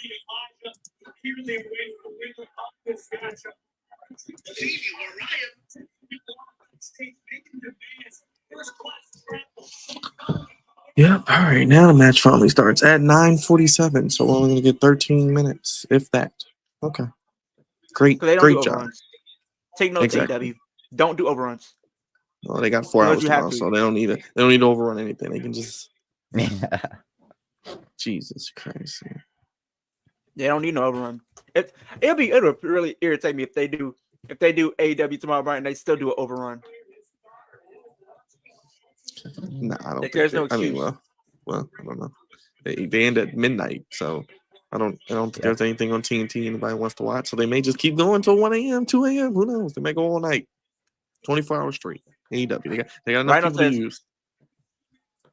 Yeah. All right. Now the match finally starts at 9:47. So we're only going to get 13 minutes, if that. Okay. Great. Because they don't Great do job. overruns. Take notes, Exactly. AEW. Don't do overruns. Well, they got 4 Unless hours you have tomorrow, to. so they don't need to. They don't need to overrun anything. They can just. Yeah. Jesus Christ. They don't need no overrun. It'll really irritate me if they do AEW tomorrow night and they still do an overrun. Nah, I don't think. There's no I mean, excuse. well, I don't know. They end at midnight, so I don't think Yep. there's anything on TNT anybody wants to watch. So they may just keep going till 1 a.m., 2 a.m. Who knows? They may go all night, 24 hours straight. AEW. They got enough Rhino people to says- use.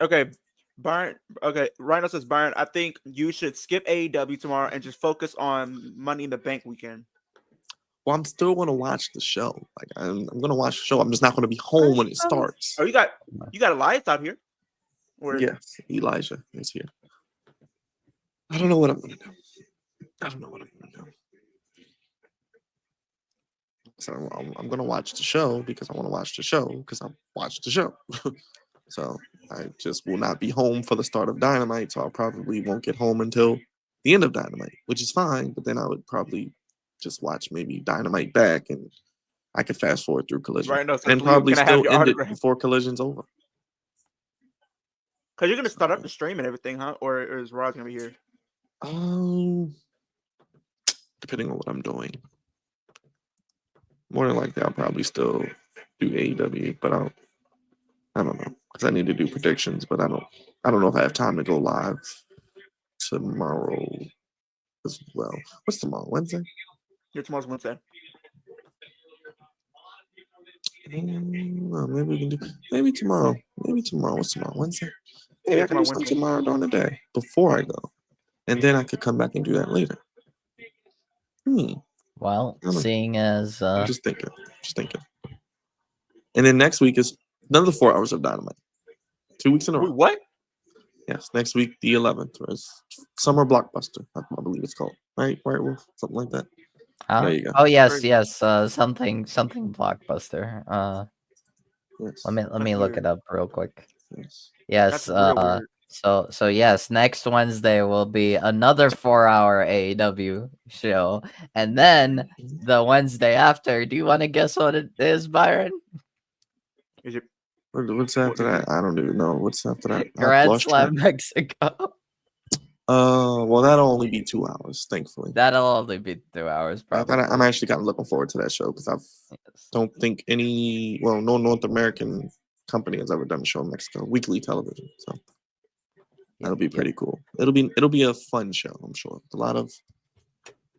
Okay, Byron. Okay, Rhino says, Byron, I think you should skip AEW tomorrow and just focus on Money in the Bank weekend. Well, I'm still going to watch the show. Like I'm going to watch the show. I'm just not going to be home when it starts. Oh, you got Elias out here. Or Yes, Elijah is here. I don't know what I'm going to do. So I'm going to watch the show because I want to watch the show because I watched the show. So I just will not be home for the start of Dynamite. So I probably won't get home until the end of Dynamite, which is fine. But then I would probably just watch maybe Dynamite back and I could fast forward through Collision. Rhino says, And Leo, probably can I have still your end it autograph? before Collision's over. Because you're gonna start up the stream and everything, huh? Or is Rod gonna be here? Depending on what I'm doing. More than likely, I'll probably still do AEW, but I don't know because I need to do predictions. But I don't know if I have time to go live tomorrow as well. What's tomorrow? Wednesday? Yeah, tomorrow's Wednesday. Well, maybe we can do maybe tomorrow. What's tomorrow? Wednesday? Maybe Yeah, I can do tomorrow, something Wednesday. tomorrow during the day before I go, and then I could come back and do that later. Well, I don't know. seeing as I'm just thinking. And then next week is another 4 hours of Dynamite. 2 weeks in a row. Wait, what? Yes, next week, the 11th, is Summer Blockbuster, I believe it's called. Right, Wolf? Something like that. huh? There you go. Oh yes, Crazy. yes. Something blockbuster. Yes. Let me That's look weird. it up real quick. Yes. Yes. That's real weird. So yes, next Wednesday will be another 4-hour AEW show, and then the Wednesday after. Do you want to guess what it is, Byron? Is it What's after is that? I don't even know. What's after that? I've Grand lost Slam track. Mexico. Well, that'll only be 2 hours, thankfully. That'll only be 2 hours, probably. I'm actually kind of looking forward to that show because I Yes. don't think no North American company has ever done a show in Mexico, weekly television. So that'll be pretty cool. It'll be a fun show, I'm sure.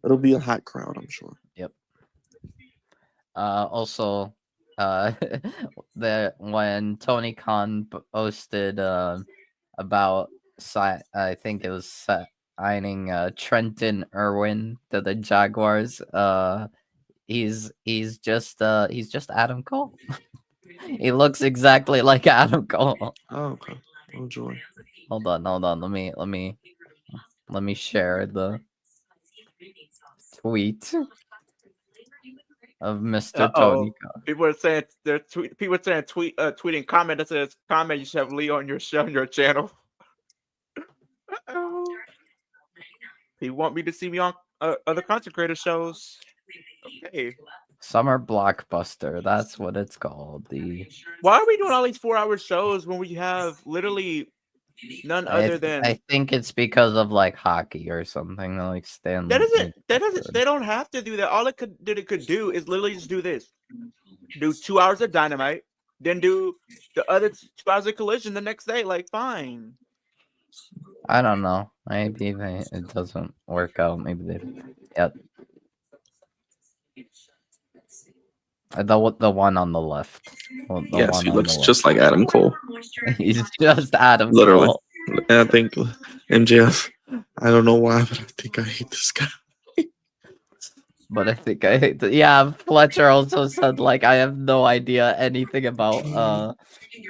It'll be a hot crowd, I'm sure. Yep. Also, when Tony Khan posted about I think it was signing Trenton Irwin to the Jaguars. He's just Adam Cole. He looks exactly like Adam Cole. Oh, okay. Oh joy. Hold on. Let me share the tweet of Mr. Tony Khan. People are saying tweeting comment that says comment you should have Leo on your show on your channel. He want me to see me on other content creator shows. Okay. Summer Blockbuster. That's what it's called. Why are we doing all these 4-hour shows when we have literally none other than I think it's because of like hockey or something. Like Stanley. they don't have to do that. All it could do is literally just do this. Do 2 hours of Dynamite, then do the other 2 hours of Collision the next day. Like, fine. I don't know. Maybe it doesn't work out. Maybe they. Yep. The one on the left. Well, the Yes, one he on looks the just like Adam Cole. left. He's just Adam Literally. Cole. And I think MJF, I don't know why, but I think I hate this guy. But I think I hate the. Yeah, Fletcher also said like I have no idea anything about.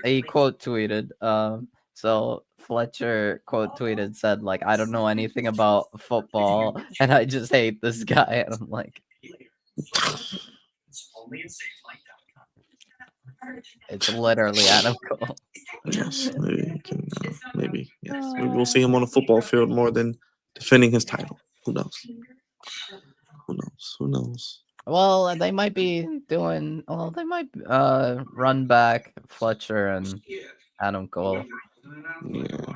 He quote tweeted. So Fletcher quote tweeted said like I don't know anything about football and I just hate this guy and I'm like. It's literally Adam Cole. Yes, maybe, maybe yes. Maybe we'll see him on a football field more than defending his title. Who knows? Who knows? Who knows? Well, they might be doing. Well, they might run back Fletcher and Adam Cole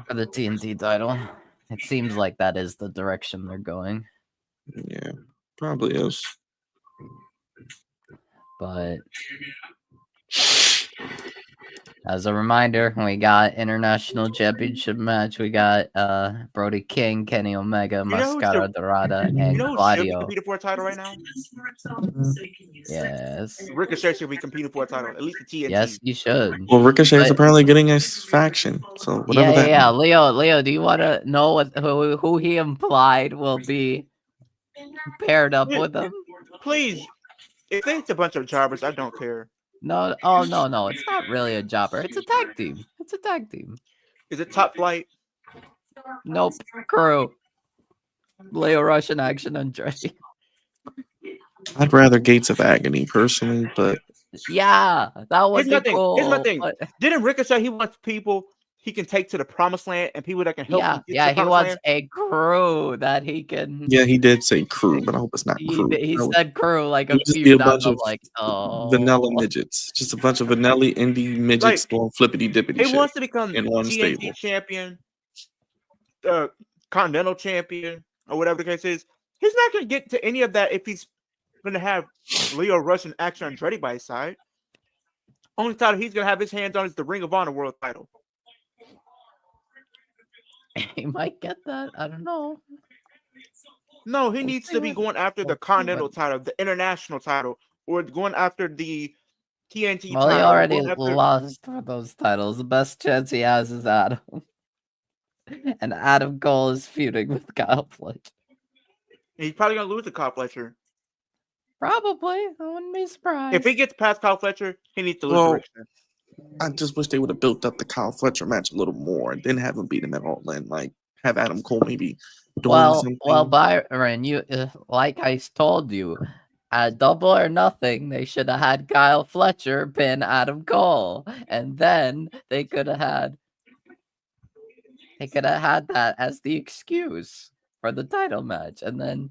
for the TNT title. It seems like that is the direction they're going. Yeah, probably is. But as a reminder, we got international championship match. We got Brody King, Kenny Omega, Mascara Dorada, and who should be Claudio. competing for a title right now? Yes. Ricochet should be competing for a title, at least the TNT. Yes, you should. Well, Ricochet is apparently getting a faction, so whatever that. Yeah. Leo, do you want to know who he implied will be paired up with him? Please, if it's a bunch of jobbers, I don't care. No, no, it's not really a jobber. It's a tag team. Is it Top Flight? Nope. Crew. Leo Rush and Action Andretti. I'd rather Gates of Agony personally, but yeah, that would be cool. Here's my thing. But... Didn't Ricochet? He wants people he can take to the promised land and people that can help. Yeah, he wants a crew that he can. Yeah, he did say crew, but I hope it's not crew. He said crew like a a few bunch times. of Like, vanilla midgets, just a bunch of vanilla indie midgets doing flippity dippity. He wants to become in one TNT stable champion, Continental champion, or whatever the case is. He's not going to get to any of that if he's going to have Leo Rush and Action Andretti by his side. Only title he's going to have his hands on is the Ring of Honor World title. He might get that. I don't know. No, he needs to be going after the Continental title, the International title, or going after the TNT title. He already lost for those titles. The best chance he has is Adam. And Adam Cole is feuding with Kyle Fletcher. He's probably going to lose to Kyle Fletcher. Probably. I wouldn't be surprised. If he gets past Kyle Fletcher, he needs to lose to I just wish they would have built up the Kyle Fletcher match a little more and then have him beat him at All In. Like, have Adam Cole maybe doing something. Well, Byron, you like I told you, at Double or Nothing, they should have had Kyle Fletcher pin Adam Cole. And then they could have had that as the excuse for the title match. And then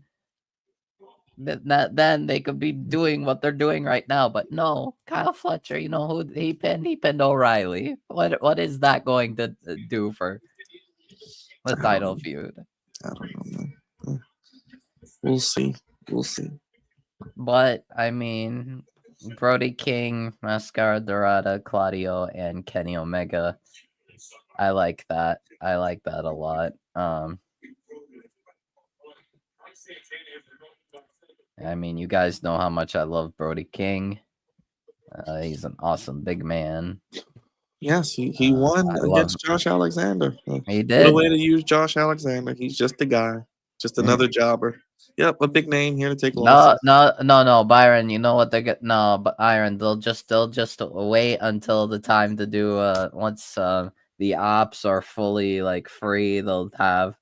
then they could be doing what they're doing right now, but no, Kyle Fletcher, you know who he pinned? He pinned O'Reilly. What is that going to do for the title feud? I don't know, man. We'll see. But I mean, Brody King, Mascara Dorada, Claudio, and Kenny Omega. I like that. I like that a lot. I mean, you guys know how much I love Brody King. He's an awesome big man. Yes, he won against Josh Alexander. He did. What a way to use Josh Alexander. He's just a guy, just another jobber. Yep, a big name here to take losses. No, Byron. You know what they get? No, but Byron, they'll just wait until the time to do. Once the ops are fully like free, they'll have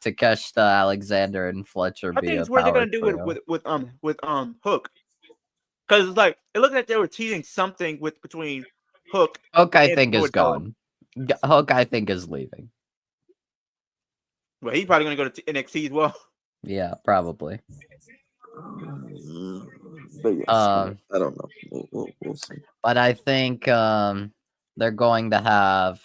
Takeshita, Alexander, and Fletcher. I think it's where they're gonna do it with Hook, because it's like it looked like they were teasing something between Hook. Hook, I think, is gone. Hook, I think, is leaving. Well, he's probably gonna go to NXT as well. Yeah, probably. But yes, I don't know. We'll see. But I think they're going to have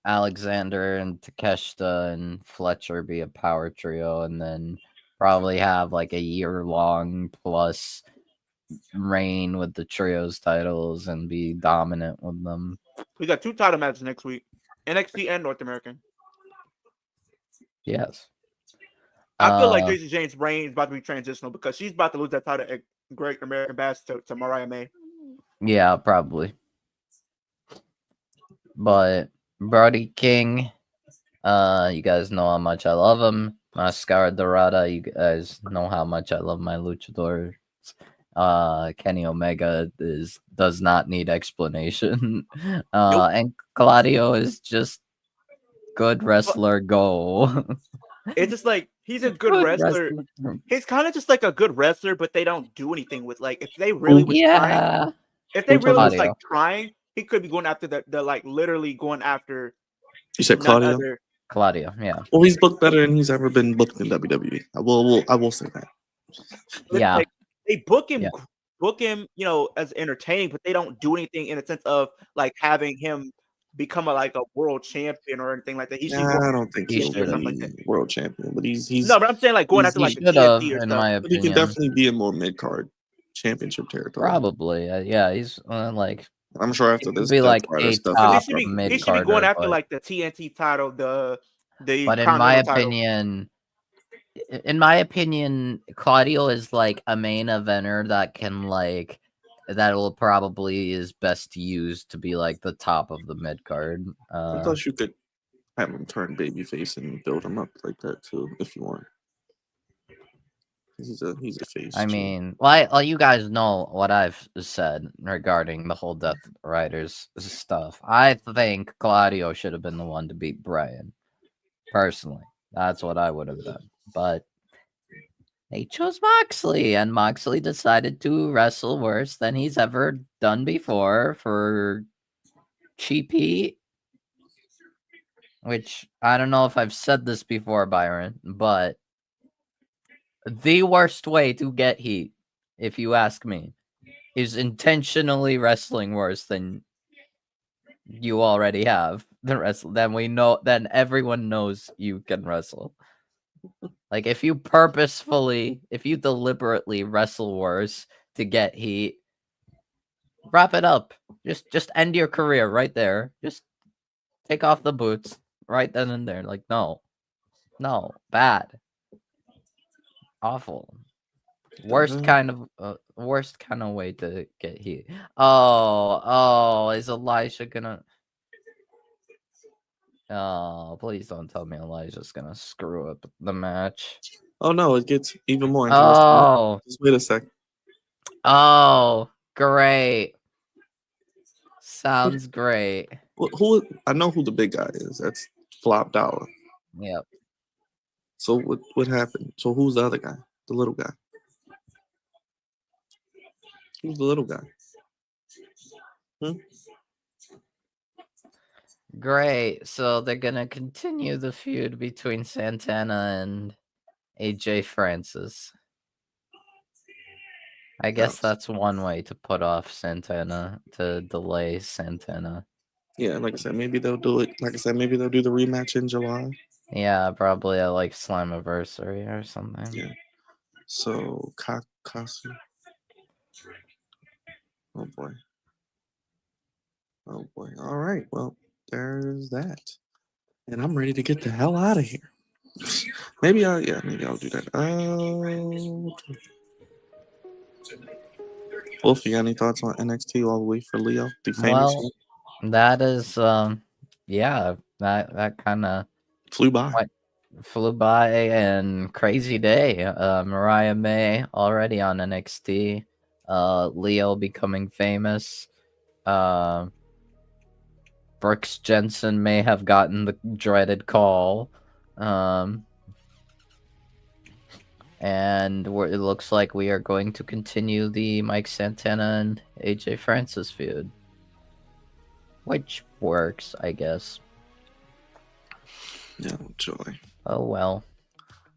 Alexander and Takeshita and Fletcher be a power trio, and then probably have like a year-long plus reign with the trios titles and be dominant with them. We got 2 title matches next week, NXT and North American. Yes. I feel like Jason James' reign is about to be transitional because she's about to lose that title at Great American Bash to Mariah May. Yeah, probably. But Brody King, you guys know how much I love him. Mascara Dorada, you guys know how much I love my luchadors. Kenny Omega does not need explanation. And Claudio is just good wrestler. Go. It's just like he's a good wrestler. He's kind of just like a good wrestler, but they don't do anything with like if they really was trying. If they really was like trying, he could be going after the like literally going after. You said Claudio? Claudio, yeah. Well, he's booked better than he's ever been booked in WWE. I will say that. Yeah. Like, they book him, you know, as entertaining, but they don't do anything in a sense of like having him become a world champion or anything like that. I don't think he'll be world champion, but he's no, but I'm saying like going after like the TNT or in stuff. my But he opinion. can definitely be in more mid card championship territory. Probably, yeah. He's like. I'm sure after this, be like a top he should be going after like the TNT title, the. But in my opinion, Claudio is like a main eventer that can like that'll probably is best used to be like the top of the mid card. I thought you could have him turn babyface and build him up like that too, if you want. He's a face. I mean, well, you guys know what I've said regarding the whole Death Riders stuff. I think Claudio should have been the one to beat Brian. Personally, that's what I would have done. But they chose Moxley, and Moxley decided to wrestle worse than he's ever done before for cheap heat. Which, I don't know if I've said this before, Byron, but the worst way to get heat, if you ask me, is intentionally wrestling worse than you already have. Then everyone knows you can wrestle. Like if you deliberately wrestle worse to get heat, wrap it up. Just end your career right there. Just take off the boots right then and there. Like no, bad, awful, worst kind of way to get heat. Oh, is Elijah gonna? Oh, please don't tell me Elijah's gonna screw up the match. Oh no, it gets even more interesting. Oh, just wait a sec. Oh, great! Sounds great. Who I know who the big guy is. That's Flop Dollar. Yep. So what happened? So who's the other guy? The little guy. Who's the little guy? Great. So they're gonna continue the feud between Santana and AJ Francis. I guess that's one way to put off Santana, to delay Santana. Yeah, like I said, maybe they'll do it. Like I said, maybe they'll do the rematch in July. Yeah, probably at like Slammiversary or something. Yeah. So Kasu. Oh boy. All right. Well, there's that. And I'm ready to get the hell out of here. Maybe I'll do that. Wolf, you got any thoughts on NXT all the way for Leo? The famous one? That is that kind of flew by. And crazy day. Mariah May already on NXT. Leo becoming famous. Brooks Jensen may have gotten the dreaded call. And it looks like we are going to continue the Mike Santana and AJ Francis feud. Which works, I guess. Yeah, joy. Oh well.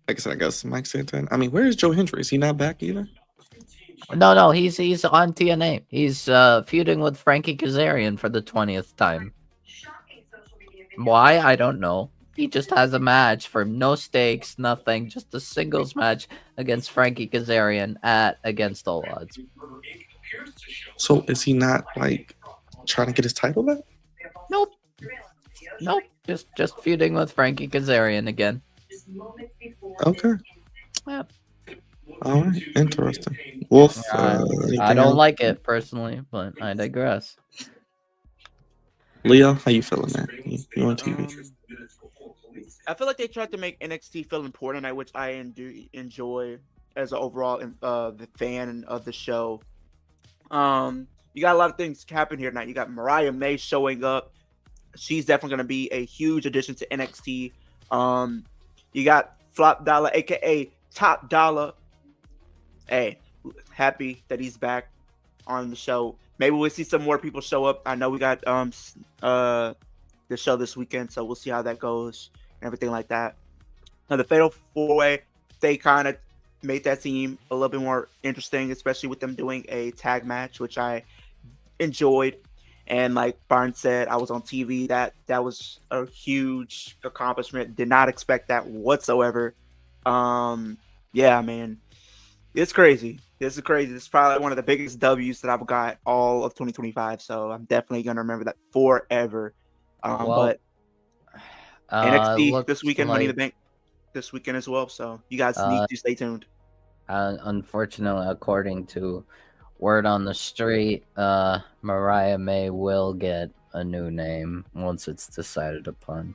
Like I said, I guess Mike Santana. I mean, where is Joe Hendry? Is he not back either? No, he's on TNA. He's feuding with Frankie Kazarian for the 20th time. Why? I don't know. He just has a match for no stakes, nothing, just a singles match against Frankie Kazarian at Against All Odds. So is he not like trying to get his title back? Nope. Just feuding with Frankie Kazarian again. Okay. Yep. All right. Interesting. Wolf. I anything don't else? like it personally, but I digress. Leo, how you feeling, man? You on TV? I feel like they tried to make NXT feel important, which I enjoy as an overall the fan of the show. You got a lot of things happen here tonight. You got Mariah May showing up. She's definitely going to be a huge addition to NXT. You got Flop Dollar, aka Top Dollar. Hey, happy that he's back on the show. Maybe we'll see some more people show up. I know we got the show this weekend, so we'll see how that goes and everything like that. Now the Fatal 4-Way, they kind of made that seem a little bit more interesting, especially with them doing a tag match, which I enjoyed. And like Barnes said, I was on TV. That was a huge accomplishment. Did not expect that whatsoever. Yeah, man, it's crazy. This is crazy. This is probably one of the biggest W's that I've got all of 2025. So I'm definitely gonna remember that forever. But NXT this weekend, Money in the Bank this weekend as well. So you guys need to stay tuned. Unfortunately, according to word on the street, Mariah May will get a new name once it's decided upon.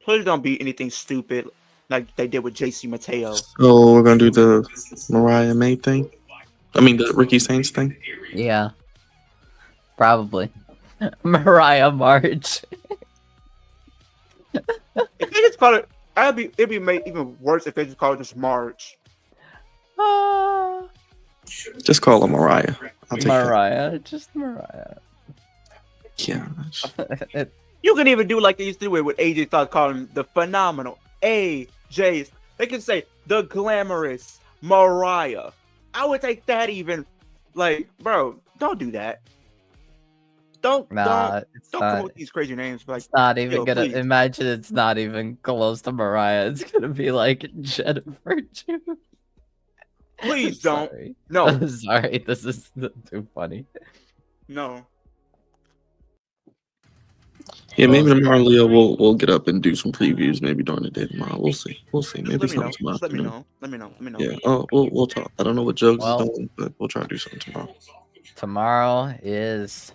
Please don't be anything stupid like they did with JC Mateo. So we're gonna do the Mariah May thing. I mean the Ricky Saints thing. Yeah, probably. Mariah March. If they just call it, it'd be made even worse if they just call it just March. Just call her Mariah. I'll take Mariah, just Mariah. Yeah. You can even do like they used to do it with AJ Styles, calling the phenomenal AJ. They can say the glamorous Mariah. I would take that even. Like, bro, don't do that. Don't come up with these crazy names. Like, it's not even gonna please. imagine. It's not even close to Mariah. It's gonna be like Jennifer too. Please don't. Sorry. No. I'm sorry. This is too funny. No. Yeah, maybe tomorrow, Leo, we'll get up and do some previews. Maybe during the day tomorrow. We'll see. Maybe something tomorrow. Let me know. Yeah. Oh, we'll talk. I don't know what Jugs Well, is doing, but we'll try to do something tomorrow. Tomorrow is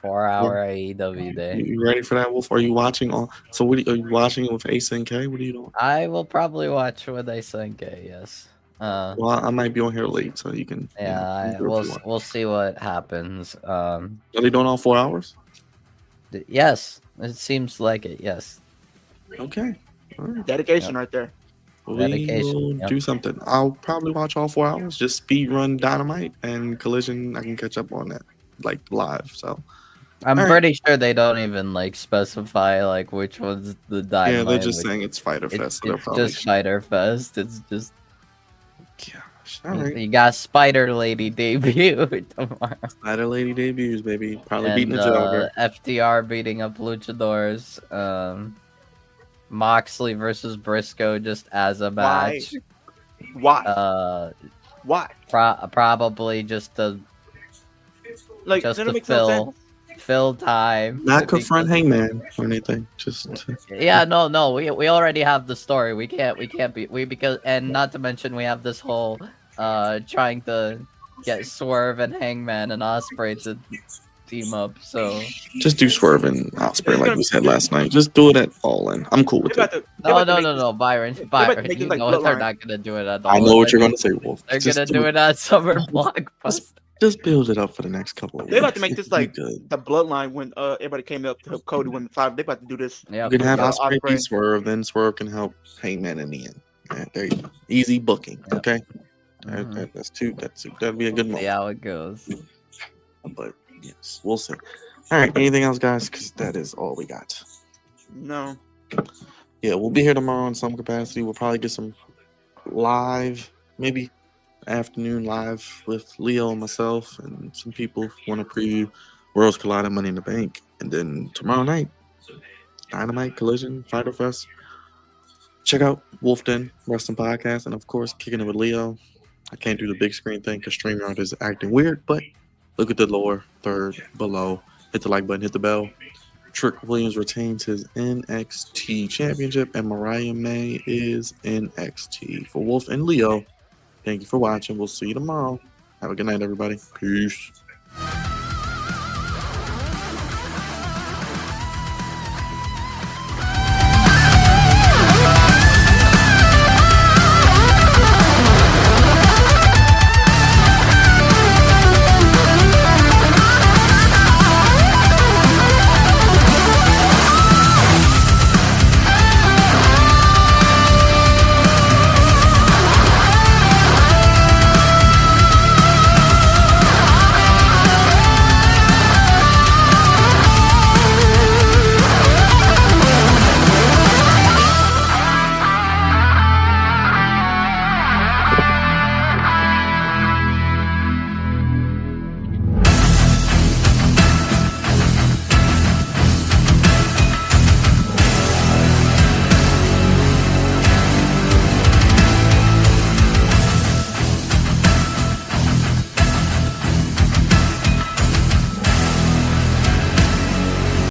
4-hour AEW day. You ready for that, Wolf? Are you watching on? So what are you watching it with Ace and K? What are you doing? I will probably watch with Ace and K. Yes. Well, I might be on here late, so you can. Yeah, we'll see what happens. Are they doing all 4 hours? Yes, it seems like it. Yes. Okay. All right. Dedication right there. We'll do something. I'll probably watch all 4 hours. Just speed run Dynamite and Collision. I can catch up on that, like live. So I'm pretty sure they don't even like specify like which one's the Dynamite. Yeah, they're just saying it's Fighter Fest. It's just Fighter Fest. It's just. Gosh, all right. You got Spider Lady debut tomorrow. Spider Lady debuts, baby. Probably And, beating the Joker. FTR beating up Luchadors. Moxley versus Briscoe just as a match. Why? Why? Probably just to like just that to makes no sense. fill time. Not confront Hangman or anything. Just Yeah, no. We already have the story. We can't be because and not to mention we have this whole trying to get Swerve and Hangman and Ospreay to team up. So just do Swerve and Ospreay like we said last night. Just do it at All In. I'm cool with it. No, Byron. You know they're not gonna do it at all. I know what you're gonna say, Wolf. They're gonna do it at Summer Blockbuster. Just build it up for the next couple of weeks. They're about to make this like the bloodline when everybody came up to help Cody win the 5. They're about to do this. Yeah, you can have Ospreay beat Swerve, then Swerve can help Hangman in the end. Right, there you go. Easy booking. Yep. Okay. That's two. That'd be a good moment. See how it goes. But yes, we'll see. All right. Anything else, guys? Because that is all we got. No. Yeah, we'll be here tomorrow in some capacity. We'll probably get some live, maybe afternoon live with Leo and myself and some people who want to preview Worlds Collide Money in the Bank. And then tomorrow night, Dynamite, Collision, Fighter Fest. Check out Wolf Den Wrestling Podcast, and of course, Kicking It with Leo. I can't do the big screen thing because StreamYard is acting weird, but look at the lower third below. Hit the like button, hit the bell. Trick Williams retains his NXT championship, and Mariah May is NXT. For Wolf and Leo, thank you for watching. We'll see you tomorrow. Have a good night, everybody. Peace.